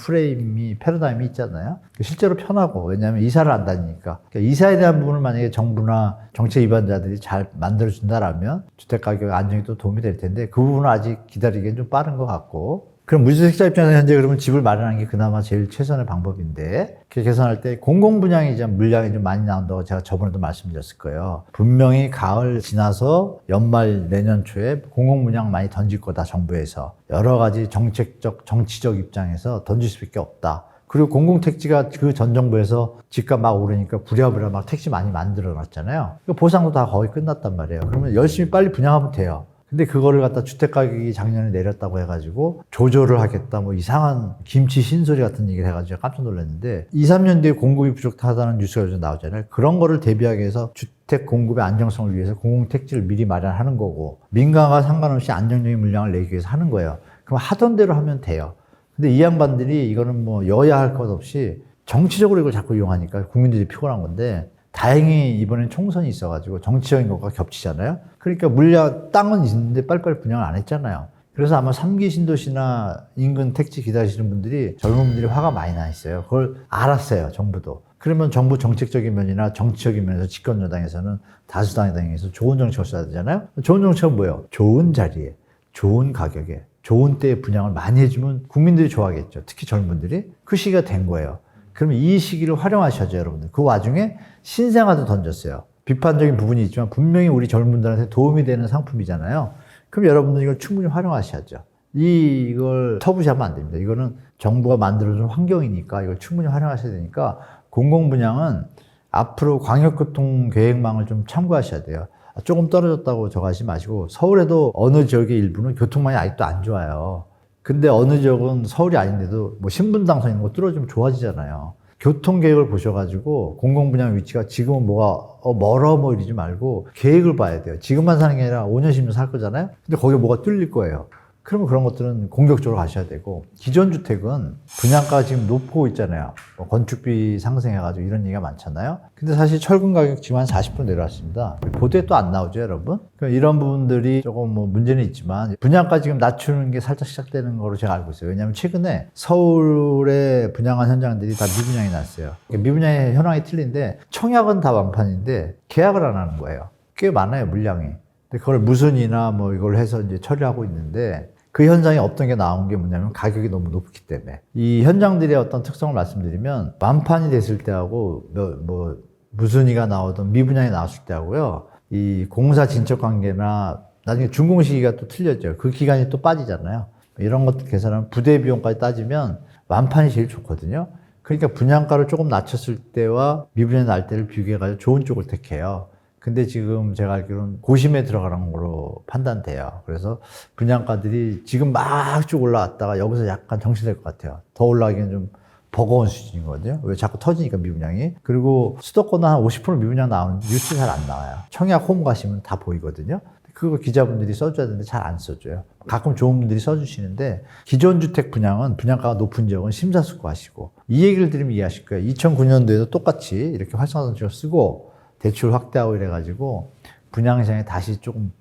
패러다임이 있잖아요. 실제로 편하고 왜냐하면 이사를 안 다니니까. 그러니까 이사에 대한 부분을 만약에 정부나 정책 위반자들이 잘 만들어준다라면 주택 가격 안정에 또 도움이 될 텐데 그 부분은 아직 기다리기엔 좀 빠른 것 같고. 그럼 무주택자 입장에서 현재 그러면 집을 마련하는 게 그나마 제일 최선의 방법인데 그렇게 계산할 때 공공분양이 물량이 좀 많이 나온다고 제가 저번에도 말씀드렸을 거예요. 분명히 가을 지나서 연말 내년 초에 공공분양 많이 던질 거다 정부에서 여러 가지 정치적 입장에서 던질 수밖에 없다. 그리고 공공택지가 그 전 정부에서 집값 막 오르니까 부랴부랴 막 택지 많이 만들어 놨잖아요. 보상도 다 거의 끝났단 말이에요. 그러면 열심히 빨리 분양하면 돼요. 근데 그거를 갖다 주택 가격이 작년에 내렸다고 해가지고 조절을 하겠다 뭐 이상한 김치 신소리 같은 얘기를 해가지고 깜짝 놀랐는데 2, 3년 뒤에 공급이 부족하다는 뉴스가 요즘 나오잖아요. 그런 거를 대비하기 위해서 주택 공급의 안정성을 위해서 공공택지를 미리 마련하는 거고 민간과 상관없이 안정적인 물량을 내기 위해서 하는 거예요. 그럼 하던 대로 하면 돼요. 근데 이 양반들이 이거는 뭐 여야 할 것 없이 정치적으로 이걸 자꾸 이용하니까 국민들이 피곤한 건데 다행히 이번엔 총선이 있어가지고 정치적인 것과 겹치잖아요. 그러니까 땅은 있는데 빨리빨리 분양을 안 했잖아요. 그래서 아마 3기 신도시나 인근 택지 기다리시는 분들이 젊은 분들이 화가 많이 나 있어요. 그걸 알았어요, 정부도. 그러면 정부 정책적인 면이나 정치적인 면에서 집권 여당에서는 다수당에서 좋은 정책을 써야 되잖아요. 좋은 정책은 뭐예요? 좋은 자리에, 좋은 가격에, 좋은 때에 분양을 많이 해주면 국민들이 좋아하겠죠. 특히 젊은 분들이. 그 시기가 된 거예요. 그러면 이 시기를 활용하셔야죠, 여러분들. 그 와중에 신생아도 던졌어요. 비판적인 부분이 있지만 분명히 우리 젊은 분들한테 도움이 되는 상품이잖아요. 그럼 여러분들 이걸 충분히 활용하셔야죠. 이걸 터부시하면 안 됩니다. 이거는 정부가 만들어준 환경이니까 이걸 충분히 활용하셔야 되니까 공공분양은 앞으로 광역교통계획망을 좀 참고하셔야 돼요. 조금 떨어졌다고 저거 하지 마시고 서울에도 어느 지역의 일부는 교통망이 아직도 안 좋아요. 근데 어느 지역은 서울이 아닌데도 뭐 신분당선 이런 거 뚫어주면 좋아지잖아요. 교통계획을 보셔가지고 공공분양 위치가 지금은 뭐가 멀어 뭐 이러지 말고 계획을 봐야 돼요. 지금만 사는 게 아니라 5년, 10년 살 거잖아요. 근데 거기에 뭐가 뚫릴 거예요. 그러면 그런 것들은 공격적으로 가셔야 되고, 기존 주택은 분양가가 지금 높고 있잖아요. 뭐 건축비 상승해가지고 이런 얘기가 많잖아요. 근데 사실 철근 가격 지금 한 40% 내려왔습니다. 보도에 또 안 나오죠, 여러분? 그러니까 이런 부분들이 조금 뭐 문제는 있지만, 분양가 지금 낮추는 게 살짝 시작되는 거로 제가 알고 있어요. 왜냐하면 최근에 서울에 분양한 현장들이 다 미분양이 났어요. 미분양의 현황이 틀린데, 청약은 다 완판인데 계약을 안 하는 거예요. 꽤 많아요, 물량이. 근데 그걸 무순이나 뭐 이걸 해서 이제 처리하고 있는데, 그 현장에 어떤 게 나온 게 뭐냐면 가격이 너무 높기 때문에. 이 현장들의 어떤 특성을 말씀드리면, 완판이 됐을 때하고 뭐 무순위가 나오던 미분양이 나왔을 때하고요, 이 공사 진척 관계나 나중에 준공 시기가 또 틀려져요. 그 기간이 또 빠지잖아요. 이런 것들 계산하면 부대 비용까지 따지면 완판이 제일 좋거든요. 그러니까 분양가를 조금 낮췄을 때와 미분양이 날 때를 비교해가지고 좋은 쪽을 택해요. 근데 지금 제가 알기로는 고심에 들어가는 걸로 판단돼요. 그래서 분양가들이 지금 막 쭉 올라왔다가 여기서 약간 정체될 것 같아요. 더 올라가기는 좀 버거운 수준이거든요. 왜 자꾸 터지니까 미분양이. 그리고 수도권은 한 50% 미분양 나오는 뉴스 잘 안 나와요. 청약 홈 가시면 다 보이거든요. 그거 기자분들이 써줘야 되는데 잘 안 써줘요. 가끔 좋은 분들이 써주시는데, 기존 주택 분양은 분양가가 높은 지역은 심사숙고하시고, 이 얘기를 들으면 이해하실 거예요. 2009년도에도 똑같이 이렇게 활성화단지를 쓰고 대출 확대하고 이래가지고 분양시장에 다시 조금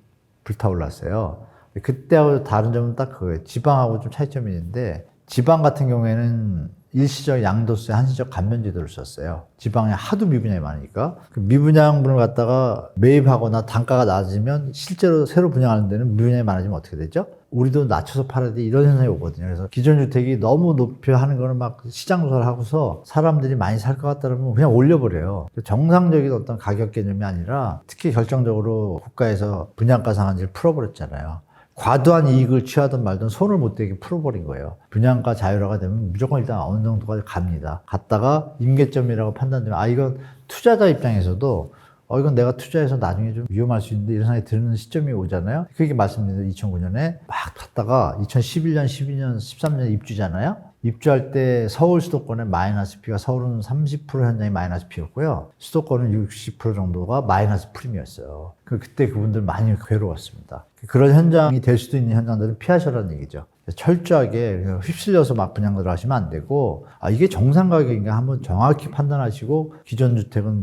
불타올랐어요. 그때하고 다른 점은 딱 그거예요. 지방하고 좀 차이점이 있는데, 지방 같은 경우에는 일시적 양도세, 한시적 감면제도를 썼어요. 지방에 하도 미분양이 많으니까. 그 미분양분을 갖다가 매입하거나 단가가 낮으면 실제로 새로 분양하는 데는 미분양이 많아지면 어떻게 되죠? 우리도 낮춰서 팔아야 돼, 이런 현상이 오거든요. 그래서 기존 주택이 너무 높이 하는 거는 막 시장 조사를 하고서 사람들이 많이 살 것 같다 그러면 그냥 올려버려요. 정상적인 어떤 가격 개념이 아니라, 특히 결정적으로 국가에서 분양가 상한제를 풀어버렸잖아요. 과도한 이익을 취하든 말든 손을 못 대게 풀어버린 거예요. 분양가 자율화가 되면 무조건 일단 어느 정도까지 갑니다. 갔다가 임계점이라고 판단되면, 이건 투자자 입장에서도 이건 내가 투자해서 나중에 좀 위험할 수 있는데, 이런 생각이 드는 시점이 오잖아요. 그게 말씀드린 2009년에 막 갔다가 2011년, 12년, 13년 입주잖아요. 입주할 때 서울 수도권의 마이너스 P가, 서울은 30% 현장이 마이너스 P였고요. 수도권은 60% 정도가 마이너스 프림이었어요. 그때 그분들 많이 괴로웠습니다. 그런 현장이 될 수도 있는 현장들은 피하셔라는 얘기죠. 철저하게 휩쓸려서 막 분양을 하시면 안 되고, 이게 정상 가격인가 한번 정확히 판단하시고, 기존 주택은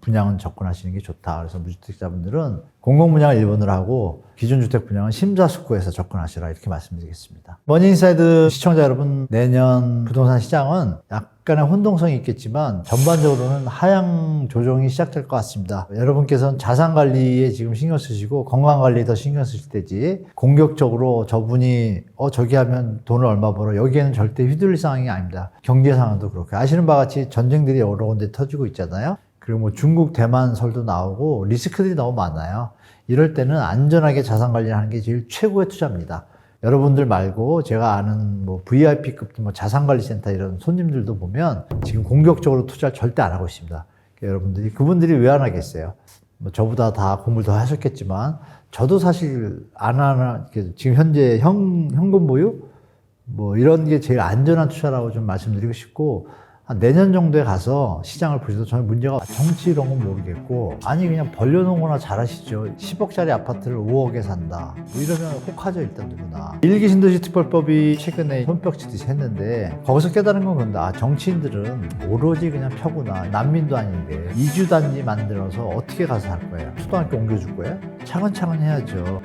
분양은 접근하시는 게 좋다. 그래서 무주택자분들은 공공분양을 1번으로 하고, 기존 주택 분양은 심사숙고해서 접근하시라, 이렇게 말씀드리겠습니다. 머니인사이드 시청자 여러분, 내년 부동산 시장은 약간의 혼동성이 있겠지만 전반적으로는 하향 조정이 시작될 것 같습니다. 여러분께서는 자산 관리에 지금 신경 쓰시고 건강 관리에 더 신경 쓰실 때지, 공격적으로 저분이 저기 하면 돈을 얼마 벌어, 여기에는 절대 휘둘릴 상황이 아닙니다. 경제 상황도 그렇고, 아시는 바와 같이 전쟁들이 여러 군데 터지고 있잖아요. 그리고 뭐 중국 대만 설도 나오고 리스크들이 너무 많아요. 이럴 때는 안전하게 자산 관리를 하는 게 제일 최고의 투자입니다. 여러분들 말고 제가 아는 뭐 VIP급 뭐 자산관리센터 이런 손님들도 보면 지금 공격적으로 투자를 절대 안 하고 있습니다. 여러분들이, 그분들이 왜 안 하겠어요? 뭐 저보다 다 공부를 더 하셨겠지만, 저도 사실 안 하나, 지금 현재 현금 보유? 뭐 이런 게 제일 안전한 투자라고 좀 말씀드리고 싶고, 한 내년 정도에 가서 시장을 보셔도 저는 문제가, 정치 이런 건 모르겠고, 그냥 벌려놓은 거나 잘하시죠. 10억짜리 아파트를 5억에 산다, 뭐 이러면 혹하죠, 일단 누구나. 일기 신도시 특별법이 최근에 손뼉치듯이 했는데, 거기서 깨달은 건 그런데, 정치인들은 오로지 그냥 펴구나, 난민도 아닌데 이주단지 만들어서 어떻게 가서 살 거예요? 초등학교 옮겨줄 거예요? 차근차근 해야죠.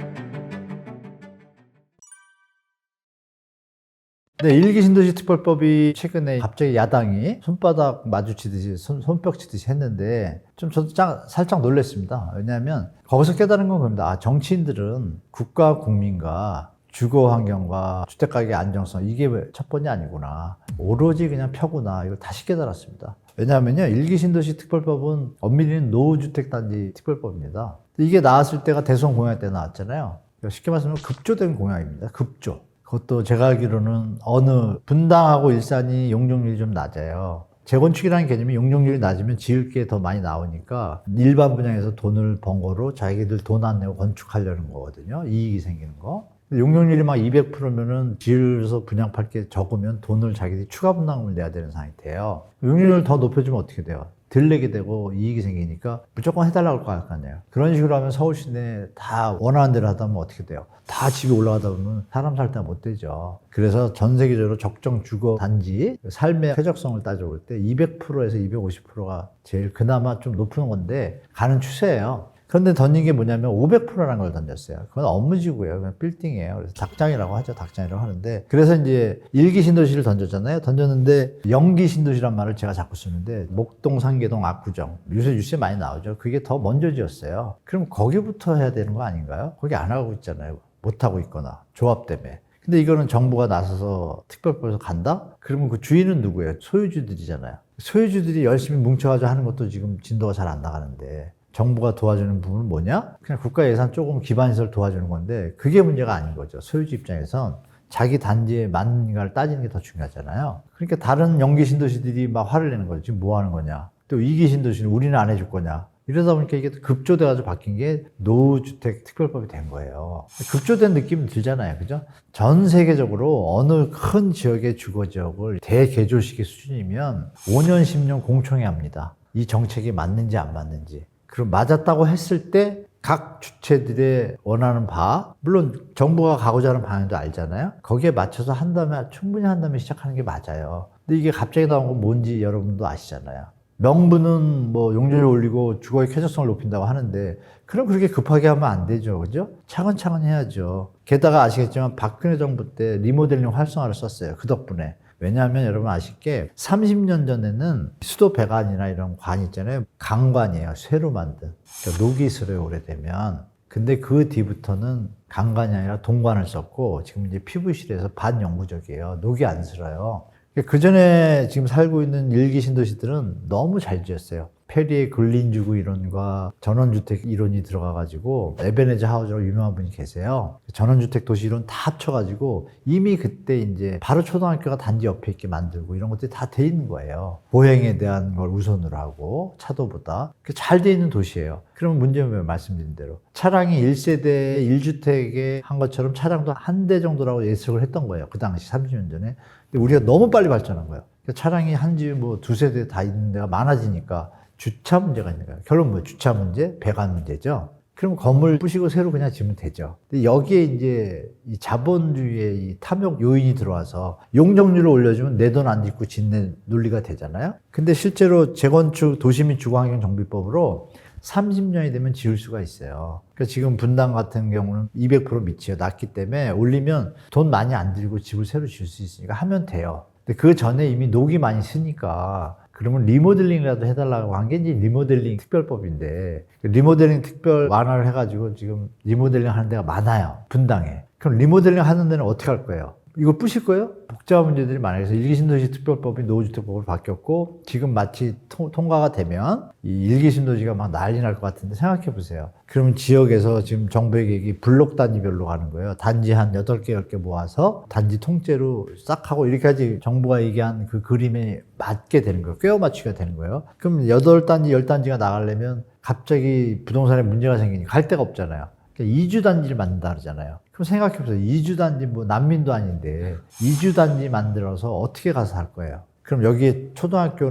네, 일기 신도시 특별법이 최근에 갑자기 야당이 손바닥 마주치듯이 손뼉치듯이 했는데, 좀 저도 살짝 놀랐습니다. 왜냐하면 거기서 깨달은 건 그겁니다. 정치인들은 국가 국민과 주거 환경과 주택가격의 안정성, 이게 첫 번이 아니구나, 오로지 그냥 펴구나, 이걸 다시 깨달았습니다. 왜냐하면요, 일기 신도시 특별법은 엄밀히는 노후주택단지 특별법입니다. 이게 나왔을 때가 대선 공약 때 나왔잖아요. 쉽게 말하면 급조된 공약입니다. 급조. 그것도 제가 알기로는 어느 분당하고 일산이 용적률이 좀 낮아요. 재건축이라는 개념이 용적률이 낮으면 지을 게 더 많이 나오니까 일반 분양에서 돈을 번 거로 자기들 돈 안 내고 건축하려는 거거든요. 이익이 생기는 거. 용적률이 막 200%면은 지으려서 분양팔 게 적으면 돈을 자기들이 추가 분담금을 내야 되는 상태예요. 용적률을 더 높여주면 어떻게 돼요? 덜 내게 되고 이익이 생기니까 무조건 해달라고 할 거 아니에요. 그런 식으로 하면 서울 시내 다 원하는 대로 하다 보면 어떻게 돼요? 다 집이 올라가다 보면 사람 살 때가 못 되죠. 그래서 전 세계적으로 적정 주거 단지 삶의 쾌적성을 따져볼 때 200%에서 250%가 제일 그나마 좀 높은 건데 가는 추세예요. 그런데 던진 게 뭐냐면 500%라는 걸 던졌어요. 그건 업무지구예요. 그냥 빌딩이에요. 그래서 닭장이라고 하죠. 닭장이라고 하는데. 그래서 이제 1기 신도시를 던졌잖아요. 던졌는데 0기 신도시란 말을 제가 자꾸 쓰는데 목동, 상계동, 압구정. 요새 뉴스에 많이 나오죠. 그게 더 먼저 지었어요. 그럼 거기부터 해야 되는 거 아닌가요? 거기 안 하고 있잖아요. 못 하고 있거나 조합 때문에. 근데 이거는 정부가 나서서 특별법에서 간다? 그러면 그 주인은 누구예요? 소유주들이잖아요. 소유주들이 열심히 뭉쳐가지고 하는 것도 지금 진도가 잘 안 나가는데 정부가 도와주는 부분은 뭐냐? 그냥 국가 예산 조금 기반시설 도와주는 건데 그게 문제가 아닌 거죠. 소유주 입장에선 자기 단지에 맞는가를 따지는 게 더 중요하잖아요. 그러니까 다른 연기 신도시들이 막 화를 내는 거죠. 지금 뭐 하는 거냐? 또 2기 신도시는 우리는 안 해줄 거냐? 이러다 보니까 이게 급조돼가지고 바뀐 게 노후주택 특별법이 된 거예요. 급조된 느낌은 들잖아요. 그죠? 전 세계적으로 어느 큰 지역의 주거지역을 대개조시키 수준이면 5년, 10년 공청회 합니다. 이 정책이 맞는지 안 맞는지. 그럼 맞았다고 했을 때 각 주체들의 원하는 바, 물론 정부가 가고자 하는 방향도 알잖아요. 거기에 맞춰서 한다면 충분히 한다면 시작하는 게 맞아요. 근데 이게 갑자기 나온 건 뭔지 여러분도 아시잖아요. 명분은 뭐 용적률 올리고 주거의 쾌적성을 높인다고 하는데 그럼 그렇게 급하게 하면 안 되죠. 그죠? 차근차근 해야죠. 게다가 아시겠지만 박근혜 정부 때 리모델링 활성화를 썼어요. 그 덕분에. 왜냐하면 여러분 아실 게 30년 전에는 수도 배관이나 이런 관 있잖아요. 강관이에요. 쇠로 만든. 그러니까 녹이 슬어요. 오래되면. 근데 그 뒤부터는 강관이 아니라 동관을 썼고 지금 이제 PVC에서 반영구적이에요. 녹이 안 슬어요. 그 전에 지금 살고 있는 1기 신도시들은 너무 잘 지었어요. 페리의 근린주거 이론과 전원주택 이론이 들어가가지고 에베네zer 하우저라고 유명한 분이 계세요. 전원주택 도시 이론 다 합쳐가지고 이미 그때 이제 바로 초등학교가 단지 옆에 있게 만들고 이런 것들이 다 돼 있는 거예요. 보행에 대한 걸 우선으로 하고 차도보다 잘 돼 있는 도시예요. 그러면 문제는 말씀드린 대로 차량이 1세대 1주택에 한 것처럼 차량도 한 대 정도라고 예측을 했던 거예요. 그 당시 30년 전에. 근데 우리가 너무 빨리 발전한 거예요. 차량이 한 집에 뭐 두세 대 다 있는 데가 많아지니까 주차 문제가 있는 거예요. 결론 뭐예요? 주차 문제, 배관 문제죠. 그럼 건물 부시고 새로 그냥 지으면 되죠. 근데 여기에 이제 이 자본주의의 이 탐욕 요인이 들어와서 용적률을 올려주면 내 돈 안 짓고 짓는 논리가 되잖아요. 근데 실제로 재건축 도시및 주거환경정비법으로 30년이 되면 지을 수가 있어요. 그러니까 지금 분당 같은 경우는 200% 밑이에요. 낮기 때문에 올리면 돈 많이 안 들고 집을 새로 지을 수 있으니까 하면 돼요. 근데 그 전에 이미 녹이 많이 쓰니까 그러면 리모델링이라도 해달라고 한 게 이제 리모델링 특별법인데 리모델링 특별 완화를 해가지고 지금 리모델링 하는 데가 많아요. 분당에. 그럼 리모델링 하는 데는 어떻게 할 거예요? 이거 부실 거예요? 복잡한 문제들이 많아요. 그래서 1기 신도시 특별법이 노후주택법으로 바뀌었고 지금 마치 통과가 되면 이 1기 신도시가 막 난리 날 것 같은데 생각해 보세요. 그러면 지역에서 지금 정부의 계획이 블록 단지별로 가는 거예요. 단지 한 8개, 10개 모아서 단지 통째로 싹 하고 이렇게 하지 정부가 얘기한 그 그림에 맞게 되는 거예요. 꿰어 맞추기가 되는 거예요. 그럼 8단지, 10단지가 나가려면 갑자기 부동산에 문제가 생기니까 갈 데가 없잖아요. 그러니까 2주 단지를 만든다 그러잖아요. 그럼 생각해보세요. 2주 단지 뭐 난민도 아닌데 2주 단지 만들어서 어떻게 가서 살 거예요? 그럼 여기에 초등학교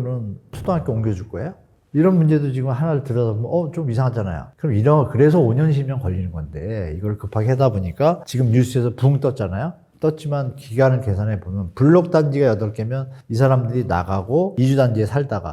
옮겨줄 거예요? 이런 문제도 지금 하나를 들여다보면 좀 이상하잖아요. 그럼 그래서 5년 10년 걸리는 건데 이걸 급하게 하다 보니까 지금 뉴스에서 붕 떴잖아요. 떴지만 기간을 계산해 보면 블록 단지가 8개면 이 사람들이 나가고 2주 단지에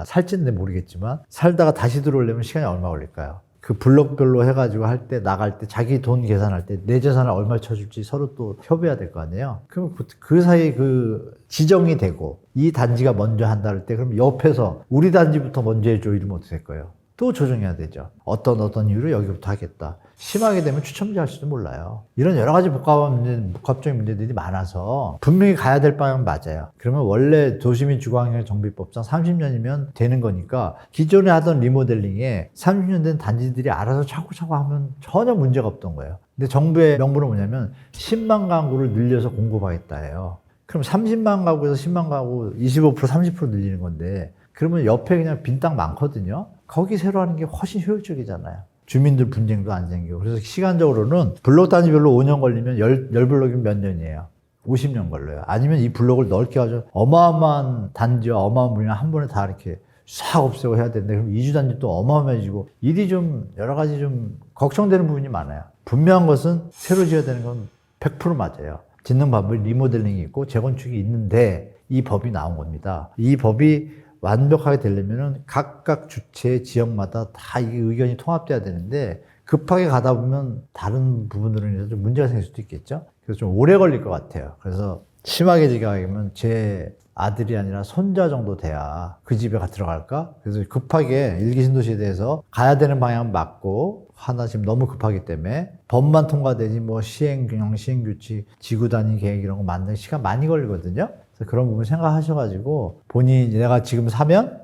살지는 모르겠지만 살다가 다시 들어오려면 시간이 얼마 걸릴까요? 그 블록별로 해가지고 할 때 나갈 때 자기 돈 계산할 때 내 재산을 얼마 쳐줄지 서로 또 협의해야 될 거 아니에요. 그럼 그 사이에 그 지정이 되고 이 단지가 먼저 한다 할 때 그럼 옆에서 우리 단지부터 먼저 해줘 이러면 어떻게 될 거예요? 또 조정해야 되죠. 어떤 이유로 여기부터 하겠다. 심하게 되면 추첨제 할지도 몰라요. 이런 여러 가지 복합적인 문제들이 많아서 분명히 가야 될 방향은 맞아요. 그러면 원래 도시및 주거환경정비법상 30년이면 되는 거니까 기존에 하던 리모델링에 30년 된 단지들이 알아서 차곡차곡 하면 전혀 문제가 없던 거예요. 근데 정부의 명분은 뭐냐면 10만 가구를 늘려서 공급하겠다예요. 그럼 30만 가구에서 10만 가구 25% 30% 늘리는 건데 그러면 옆에 그냥 빈 땅 많거든요. 거기 새로 하는 게 훨씬 효율적이잖아요. 주민들 분쟁도 안 생기고. 그래서 시간적으로는 블록 단위별로 5년 걸리면 10블록이면 몇 년이에요? 50년 걸려요. 아니면 이 블록을 넓게 가지고 어마어마한 단지와 어마어마한 물량 한 번에 다 이렇게 싹 없애고 해야 되는데 그럼 이주 단지 또 어마어마해지고 일이 좀 여러 가지 좀 걱정되는 부분이 많아요. 분명한 것은 새로 지어야 되는 건 100% 맞아요. 짓는 방법이 리모델링이 있고 재건축이 있는데 이 법이 나온 겁니다. 이 법이 완벽하게 되려면은 각각 주체 지역마다 다 이 의견이 통합돼야 되는데 급하게 가다 보면 다른 부분으로 인해서 좀 문제가 생길 수도 있겠죠. 그래서 좀 오래 걸릴 것 같아요. 그래서 심하게 얘기하면 제 아들이 아니라 손자 정도 돼야 그 집에 들어갈까? 그래서 급하게 일기 신도시에 대해서 가야 되는 방향은 맞고 하나 지금 너무 급하기 때문에 법만 통과되지 뭐 시행균형, 시행규칙, 지구단위 계획 이런 거 만드는 시간 많이 걸리거든요. 그래서 그런 부분 생각하셔가지고 본인이 내가 지금 사면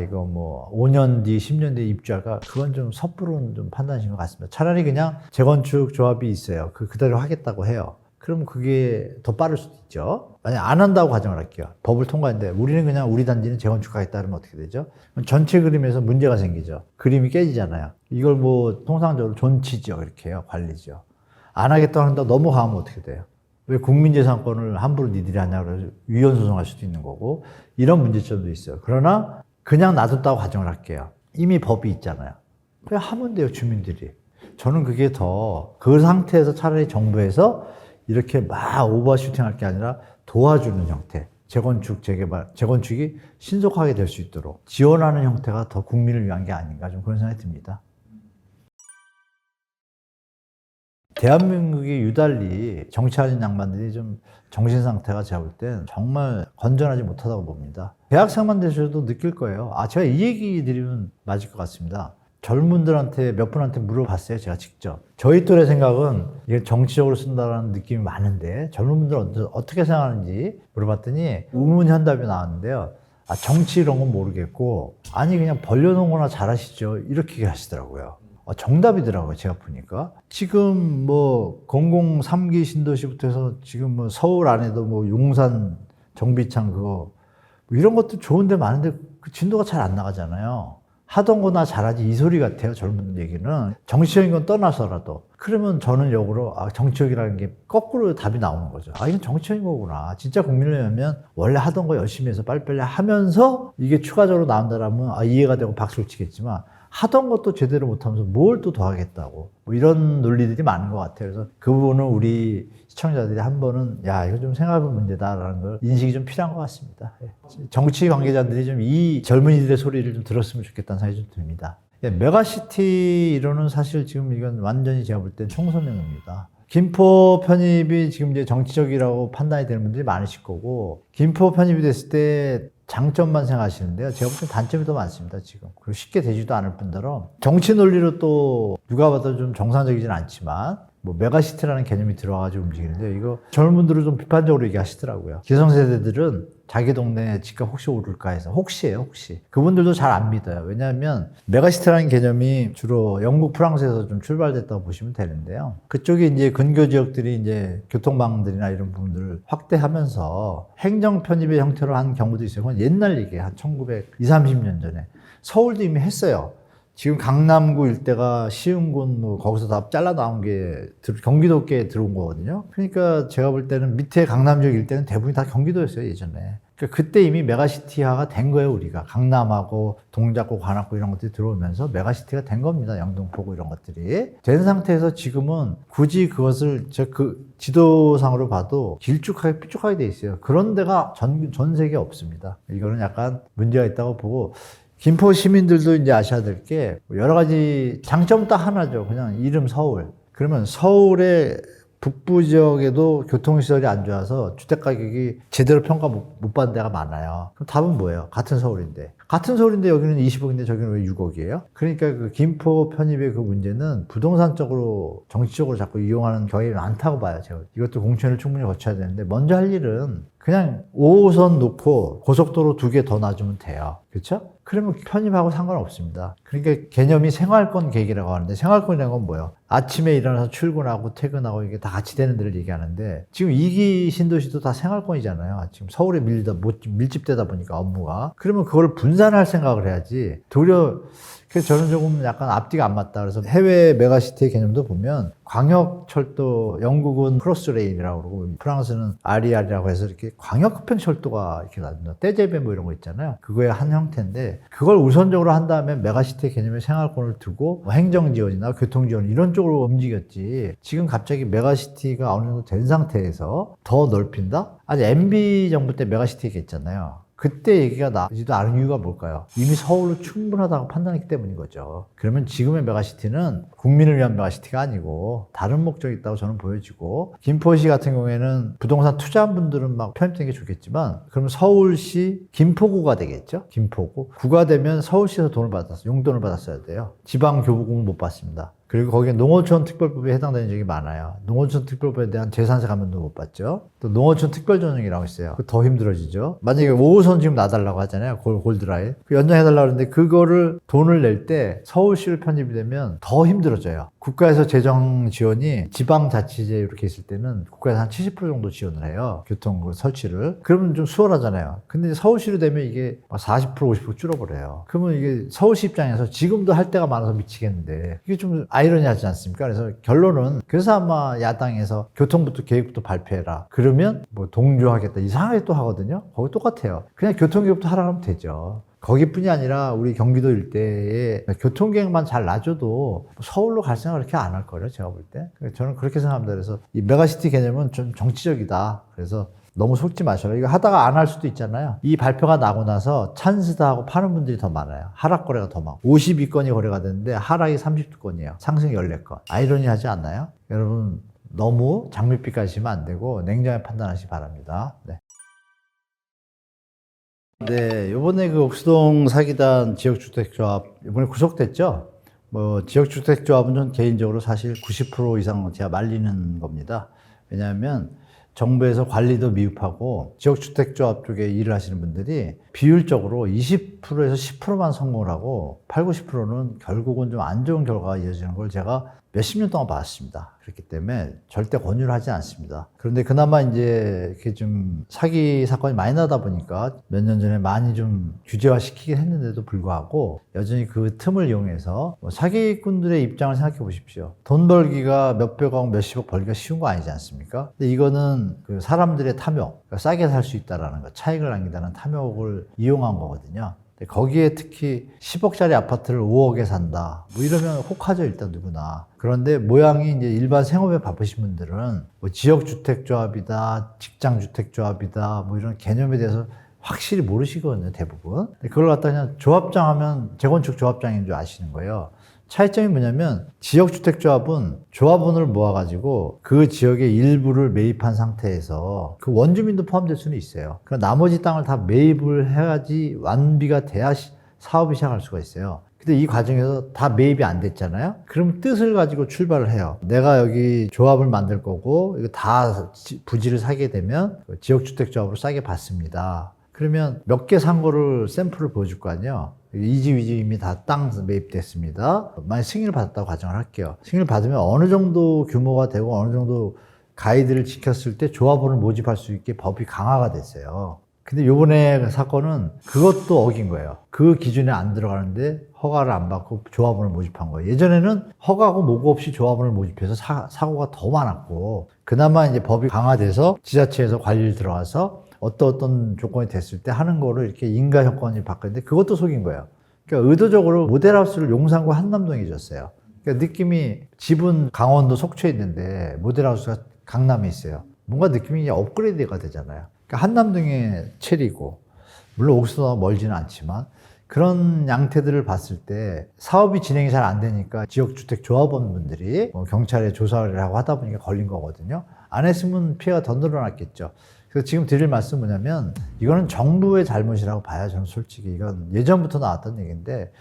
이거 뭐 5년 뒤, 10년 뒤에 입주할까? 그건 좀 섣부른 좀 판단이신 것 같습니다. 차라리 그냥 재건축 조합이 있어요. 그대로 하겠다고 해요. 그럼 그게 더 빠를 수도 있죠. 만약 안 한다고 가정을 할게요. 법을 통과했는데 우리는 그냥 우리 단지는 재건축하겠다 그러면 어떻게 되죠? 그럼 전체 그림에서 문제가 생기죠. 그림이 깨지잖아요. 이걸 뭐 통상적으로 존치죠. 이렇게 해요. 관리죠. 안 하겠다고 한다고 넘어가면 어떻게 돼요? 왜 국민재산권을 함부로 니들이 하냐고 해서 위헌 소송할 수도 있는 거고 이런 문제점도 있어요. 그러나 그냥 놔뒀다고 가정을 할게요. 이미 법이 있잖아요. 그냥 하면 돼요. 주민들이. 저는 그게 더 그 상태에서 차라리 정부에서 이렇게 막 오버슈팅 할 게 아니라 도와주는 형태, 재건축, 재개발, 재건축이 신속하게 될 수 있도록 지원하는 형태가 더 국민을 위한 게 아닌가 좀 그런 생각이 듭니다. 대한민국이 유달리 정치하는 양반들이 좀 정신 상태가 제가 볼 땐 정말 건전하지 못하다고 봅니다. 대학생만 되셔도 느낄 거예요. 제가 이 얘기 드리면 맞을 것 같습니다. 젊은들한테 몇 분한테 물어봤어요. 제가 직접. 저희 또래 생각은 이게 정치적으로 쓴다는 느낌이 많은데 젊은 분들은 어떻게 생각하는지 물어봤더니 우문현답이 나왔는데요. 정치 이런 건 모르겠고 아니 그냥 벌려놓은 거나 잘하시죠. 이렇게 하시더라고요. 정답이더라고요. 제가 보니까. 지금 뭐 공공 3기 신도시부터 해서 지금 뭐 서울 안에도 뭐 용산 정비창 그거 뭐 이런 것도 좋은데 많은데 그 진도가 잘 안 나가잖아요. 하던 거나 잘하지 이 소리 같아요. 젊은 얘기는. 정치적인 건 떠나서라도. 그러면 저는 역으로 정치적이라는 게 거꾸로 답이 나오는 거죠. 이건 정치적인 거구나. 진짜 국민을 위하면 원래 하던 거 열심히 해서 빨리빨리 하면서 이게 추가적으로 나온다라면 이해가 되고 박수를 치겠지만 하던 것도 제대로 못하면서 뭘 또 더 하겠다고 뭐 이런 논리들이 많은 것 같아요. 그래서 그 부분은 우리 시청자들이 한 번은 이거 좀 생각해볼 문제다라는 걸 인식이 좀 필요한 것 같습니다. 정치 관계자들이 좀 이 젊은이들의 소리를 좀 들었으면 좋겠다는 생각이 좀 듭니다. 메가시티 이론은 사실 지금 이건 완전히 제가 볼 땐 총선용입니다. 김포 편입이 지금 이제 정치적이라고 판단이 되는 분들이 많으실 거고 김포 편입이 됐을 때 장점만 생각하시는데요. 제가 볼 때 단점이 더 많습니다, 지금. 그리고 쉽게 되지도 않을 뿐더러 정치 논리로 또 누가 봐도 좀 정상적이진 않지만 뭐 메가시티라는 개념이 들어와가지고 움직이는데 이거 젊은 분들은 좀 비판적으로 얘기하시더라고요. 기성세대들은 자기 동네 집값 혹시 오를까 해서 혹시예요, 혹시. 그분들도 잘 안 믿어요. 왜냐하면 메가시티라는 개념이 주로 영국, 프랑스에서 좀 출발됐다고 보시면 되는데요. 그쪽이 이제 근교 지역들이 이제 교통망들이나 이런 부분들을 확대하면서 행정 편입의 형태로 한 경우도 있어요. 그건 옛날 얘기예요. 한 1920, 30년 전에. 서울도 이미 했어요. 지금 강남구 일대가 시흥군 뭐 거기서 다 잘라 나온 게 경기도께 들어온 거거든요. 그러니까 제가 볼 때는 밑에 강남 지역 일대는 대부분이 다 경기도였어요, 예전에. 그러니까 그때 이미 메가시티화가 된 거예요, 우리가. 강남하고 동작구, 관악구 이런 것들이 들어오면서 메가시티가 된 겁니다. 영등포구 이런 것들이. 된 상태에서 지금은 굳이 그것을 그 지도상으로 봐도 길쭉하게 삐쭉하게 돼 있어요. 그런 데가 전 세계에 없습니다. 이거는 약간 문제가 있다고 보고 김포 시민들도 이제 아셔야 될 게 여러 가지 장점 딱 하나죠. 그냥 이름 서울. 그러면 서울의 북부 지역에도 교통시설이 안 좋아서 주택 가격이 제대로 평가 못 받는 데가 많아요. 그럼 답은 뭐예요? 같은 서울인데. 같은 서울인데 여기는 20억인데 저기는 왜 6억이에요? 그러니까 그 김포 편입의 그 문제는 부동산적으로 정치적으로 자꾸 이용하는 경향이 많다고 봐요. 제가. 이것도 공천을 충분히 거쳐야 되는데 먼저 할 일은 그냥 5호선 놓고 고속도로 2개 더 놔주면 돼요. 그렇죠? 그러면 편입하고 상관없습니다. 그러니까 개념이 생활권 계획이라고 하는데 생활권이라는 건 뭐예요? 아침에 일어나서 출근하고 퇴근하고 이게 다 같이 되는 데를 얘기하는데 지금 2기 신도시도 다 생활권이잖아요. 지금 서울에 밀집되다 보니까 업무가. 그러면 그걸 분산할 생각을 해야지. 도리어 그래서 저는 조금 약간 앞뒤가 안 맞다. 그래서 해외 메가시티의 개념도 보면 광역철도, 영국은 크로스레일이라고 그러고 프랑스는 RER이라고 해서 이렇게 광역급행철도가 이렇게 나옵니다. 떼제베 뭐 이런 거 있잖아요. 그거의 한 형태인데 그걸 우선적으로 한 다음에 메가시티의 개념에 생활권을 두고 뭐 행정지원이나 교통지원 이런 쪽으로 움직였지. 지금 갑자기 메가시티가 어느 정도 된 상태에서 더 넓힌다? 아직 MB 정부 때 메가시티 얘기했잖아요. 그때 얘기가 나지도 않은 이유가 뭘까요? 이미 서울로 충분하다고 판단했기 때문인 거죠. 그러면 지금의 메가시티는 국민을 위한 메가시티가 아니고 다른 목적이 있다고 저는 보여지고, 김포시 같은 경우에는 부동산 투자한 분들은 막 편입되는 게 좋겠지만 그러면 서울시 김포구가 되겠죠? 김포구. 구가 되면 서울시에서 용돈을 받았어야 돼요. 지방교부금은 못 받습니다. 그리고 거기에 농어촌 특별법에 해당되는 적이 많아요. 농어촌 특별법에 대한 재산세 감면도 못 받죠. 또 농어촌 특별전용이라고 있어요. 더 힘들어지죠. 만약에 5호선 지금 놔달라고 하잖아요. 골드라인. 연장해달라고 하는데 그거를 돈을 낼 때 서울시로 편입이 되면 더 힘들어져요. 국가에서 재정 지원이 지방자치제 이렇게 있을 때는 국가에서 한 70% 정도 지원을 해요. 교통 설치를. 그러면 좀 수월하잖아요. 근데 서울시로 되면 이게 40% 50% 줄어버려요. 그러면 이게 서울시 입장에서 지금도 할 데가 많아서 미치겠는데 이게 좀 아이러니하지 않습니까? 그래서 결론은 그래서 아마 야당에서 교통부터 계획부터 발표해라. 그러면 뭐 동조하겠다. 이상하게 또 하거든요. 거기 똑같아요. 그냥 교통계획부터 하라 하면 되죠. 거기뿐이 아니라 우리 경기도 일대에 교통계획만 잘 놔줘도 서울로 갈 생각을 그렇게 안 할 거예요. 제가 볼 때. 저는 그렇게 생각합니다. 그래서 이 메가시티 개념은 좀 정치적이다. 그래서 너무 속지 마셔라. 이거 하다가 안 할 수도 있잖아요. 이 발표가 나고 나서 찬스다 하고 파는 분들이 더 많아요. 하락 거래가 더 많고 52건이 거래가 됐는데 하락이 30건이에요. 상승이 14건. 아이러니하지 않나요? 여러분 너무 장밋빛 가시면 안 되고 냉정하게 판단하시기 바랍니다. 네. 네, 요번에 그 옥수동 사기단 지역주택조합 이번에 구속됐죠? 뭐 지역주택조합은 전 개인적으로 사실 90% 이상 제가 말리는 겁니다. 왜냐하면 정부에서 관리도 미흡하고 지역주택조합 쪽에 일을 하시는 분들이 비율적으로 20%에서 10%만 성공을 하고 8, 90%는 결국은 좀 안 좋은 결과가 이어지는 걸 제가 몇십 년 동안 봤습니다. 그렇기 때문에 절대 권유를 하지 않습니다. 그런데 그나마 이제 이렇게 좀 사기 사건이 많이 나다 보니까 몇 년 전에 많이 좀 규제화 시키긴 했는데도 불구하고 여전히 그 틈을 이용해서 사기꾼들의 입장을 생각해 보십시오. 돈 벌기가 몇백억, 몇십억 벌기가 쉬운 거 아니지 않습니까? 근데 이거는 그 사람들의 탐욕, 그러니까 싸게 살 수 있다라는 거, 차익을 남긴다는 탐욕을 이용한 거거든요. 거기에 특히 10억짜리 아파트를 5억에 산다. 뭐 이러면 혹하죠, 일단 누구나. 그런데 모양이 이제 일반 생업에 바쁘신 분들은 뭐 지역주택조합이다, 직장주택조합이다, 뭐 이런 개념에 대해서 확실히 모르시거든요, 대부분. 그걸 갖다 그냥 조합장 하면 재건축 조합장인 줄 아시는 거예요. 차이점이 뭐냐면 지역주택조합은 조합원을 모아가지고 그 지역의 일부를 매입한 상태에서 그 원주민도 포함될 수는 있어요. 그럼 나머지 땅을 다 매입을 해야지 완비가 돼야 사업이 시작할 수가 있어요. 근데 이 과정에서 다 매입이 안 됐잖아요. 그럼 뜻을 가지고 출발을 해요. 내가 여기 조합을 만들 거고 이거 다 부지를 사게 되면 지역주택조합으로 싸게 받습니다. 그러면 몇 개 산 거를 샘플을 보여줄 거 아니에요. 이 집, 이 집 이미 다 땅 매입됐습니다. 만약 승인을 받았다고 가정을 할게요. 승인을 받으면 어느 정도 규모가 되고 어느 정도 가이드를 지켰을 때 조합원을 모집할 수 있게 법이 강화가 됐어요. 근데 요번에 사건은 그것도 어긴 거예요. 그 기준에 안 들어가는데 허가를 안 받고 조합원을 모집한 거예요. 예전에는 허가하고 뭐고 없이 조합원을 모집해서 사고가 더 많았고, 그나마 이제 법이 강화돼서 지자체에서 관리를 들어가서 어떤 조건이 됐을 때 하는 거를 이렇게 인가 형권이 바뀌었는데 그것도 속인 거예요. 그러니까 의도적으로 모델하우스를 용산과 한남동에 줬어요. 그러니까 느낌이 집은 강원도 속초에 있는데 모델하우스가 강남에 있어요. 뭔가 느낌이 업그레이드가 되잖아요. 그러니까 한남동에 체리고, 물론 옥수동하고 멀지는 않지만 그런 양태들을 봤을 때 사업이 진행이 잘 안 되니까 지역주택 조합원분들이 경찰에 조사를 하고 하다 보니까 걸린 거거든요. 안 했으면 피해가 더 늘어났겠죠. 그래서 지금 드릴 말씀은 뭐냐면 이거는 정부의 잘못이라고 봐요. 저는 솔직히 이건 예전부터 나왔던 얘기인데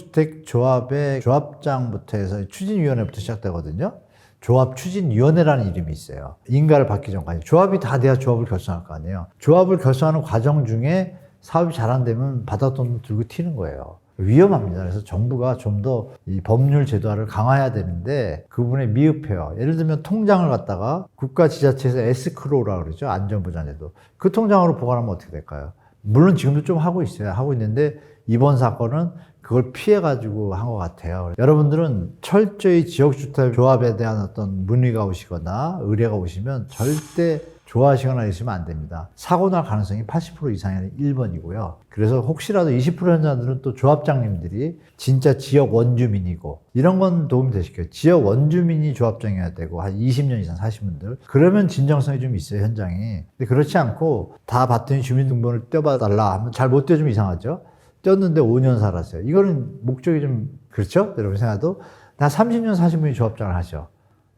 지역주택조합의 조합장부터 해서 추진위원회부터 시작되거든요. 조합추진위원회라는 이름이 있어요. 인가를 받기 전까지. 조합이 다 돼야 조합을 결성할 거 아니에요. 조합을 결성하는 과정 중에 사업이 잘 안 되면 받았던 돈 들고 튀는 거예요. 위험합니다. 그래서 정부가 좀 더 이 법률 제도화를 강화해야 되는데 그 부분에 미흡해요. 예를 들면 통장을 갖다가 국가 지자체에서 에스크로우라고 그러죠. 안전보장제도. 그 통장으로 보관하면 어떻게 될까요? 물론 지금도 좀 하고 있어요. 하고 있는데 이번 사건은 그걸 피해가지고 한 것 같아요. 여러분들은 철저히 지역주택조합에 대한 어떤 문의가 오시거나 의뢰가 오시면 절대 좋아하시거나 있으면 안 됩니다. 사고 날 가능성이 80% 이상이 1번이고요. 그래서 혹시라도 20% 현장들은 또 조합장님들이 진짜 지역 원주민이고 이런 건 도움이 되실게요. 지역 원주민이 조합장이어야 되고 한 20년 이상 사신 분들 그러면 진정성이 좀 있어요, 현장이. 근데 그렇지 않고 다 봤더니 주민등록번호를 떼어봐달라 하면 잘 못 떼주면 이상하죠. 떼었는데 5년 살았어요. 이거는 목적이 좀 그렇죠? 여러분 생각해도 나 30년 사신 분이 조합장을 하죠.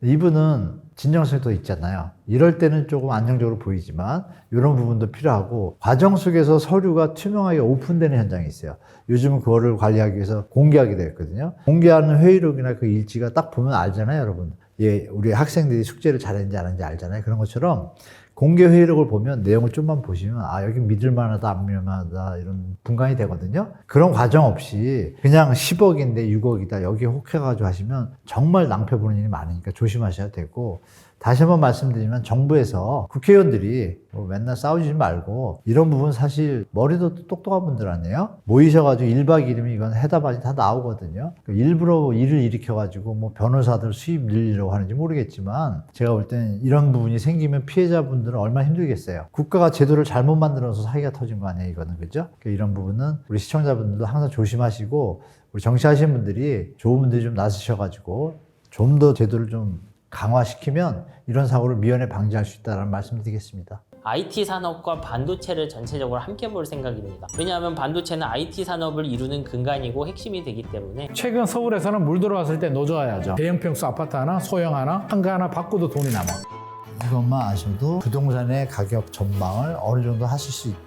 이분은 진정성이 더 있잖아요. 이럴 때는 조금 안정적으로 보이지만 이런 부분도 필요하고 과정 속에서 서류가 투명하게 오픈되는 현장이 있어요. 요즘은 그거를 관리하기 위해서 공개하게 되었거든요. 공개하는 회의록이나 그 일지가 딱 보면 알잖아요, 여러분. 예, 우리 학생들이 숙제를 잘했는지 안 했는지 알잖아요. 그런 것처럼 공개 회의록을 보면 내용을 좀만 보시면 아 여기 믿을 만하다 안 믿을 만하다 이런 분간이 되거든요. 그런 과정 없이 그냥 10억인데 6억이다 여기 혹해가지고 하시면 정말 낭패 보는 일이 많으니까 조심하셔야 되고 다시 한번 말씀드리면 정부에서 국회의원들이 뭐 맨날 싸우지 말고 이런 부분 사실 머리도 똑똑한 분들 아니에요? 모이셔가지고 1박 2일이면 이건 해답안이 다 나오거든요. 일부러 일을 일으켜가지고 뭐 변호사들 수입 늘리려고 하는지 모르겠지만 제가 볼 때는 이런 부분이 생기면 피해자분들은 얼마나 힘들겠어요. 국가가 제도를 잘못 만들어서 사기가 터진 거 아니에요, 이거는. 그죠? 이런 부분은 우리 시청자분들도 항상 조심하시고 우리 정치하시는 분들이 좋은 분들이 좀 나서셔가지고 좀 더 제도를 좀 강화시키면 이런 사고를 미연에 방지할 수 있다는 말씀을 드리겠습니다. IT 산업과 반도체를 전체적으로 함께 볼 생각입니다. 왜냐하면 반도체는 IT 산업을 이루는 근간이고 핵심이 되기 때문에 최근 서울에서는 물 들어왔을 때 노져야죠. 대형 평수 아파트 하나, 소형 하나, 한가 하나 바꿔도 돈이 남아. 이것만 아셔도 부동산의 가격 전망을 어느 정도 하실 수 있다.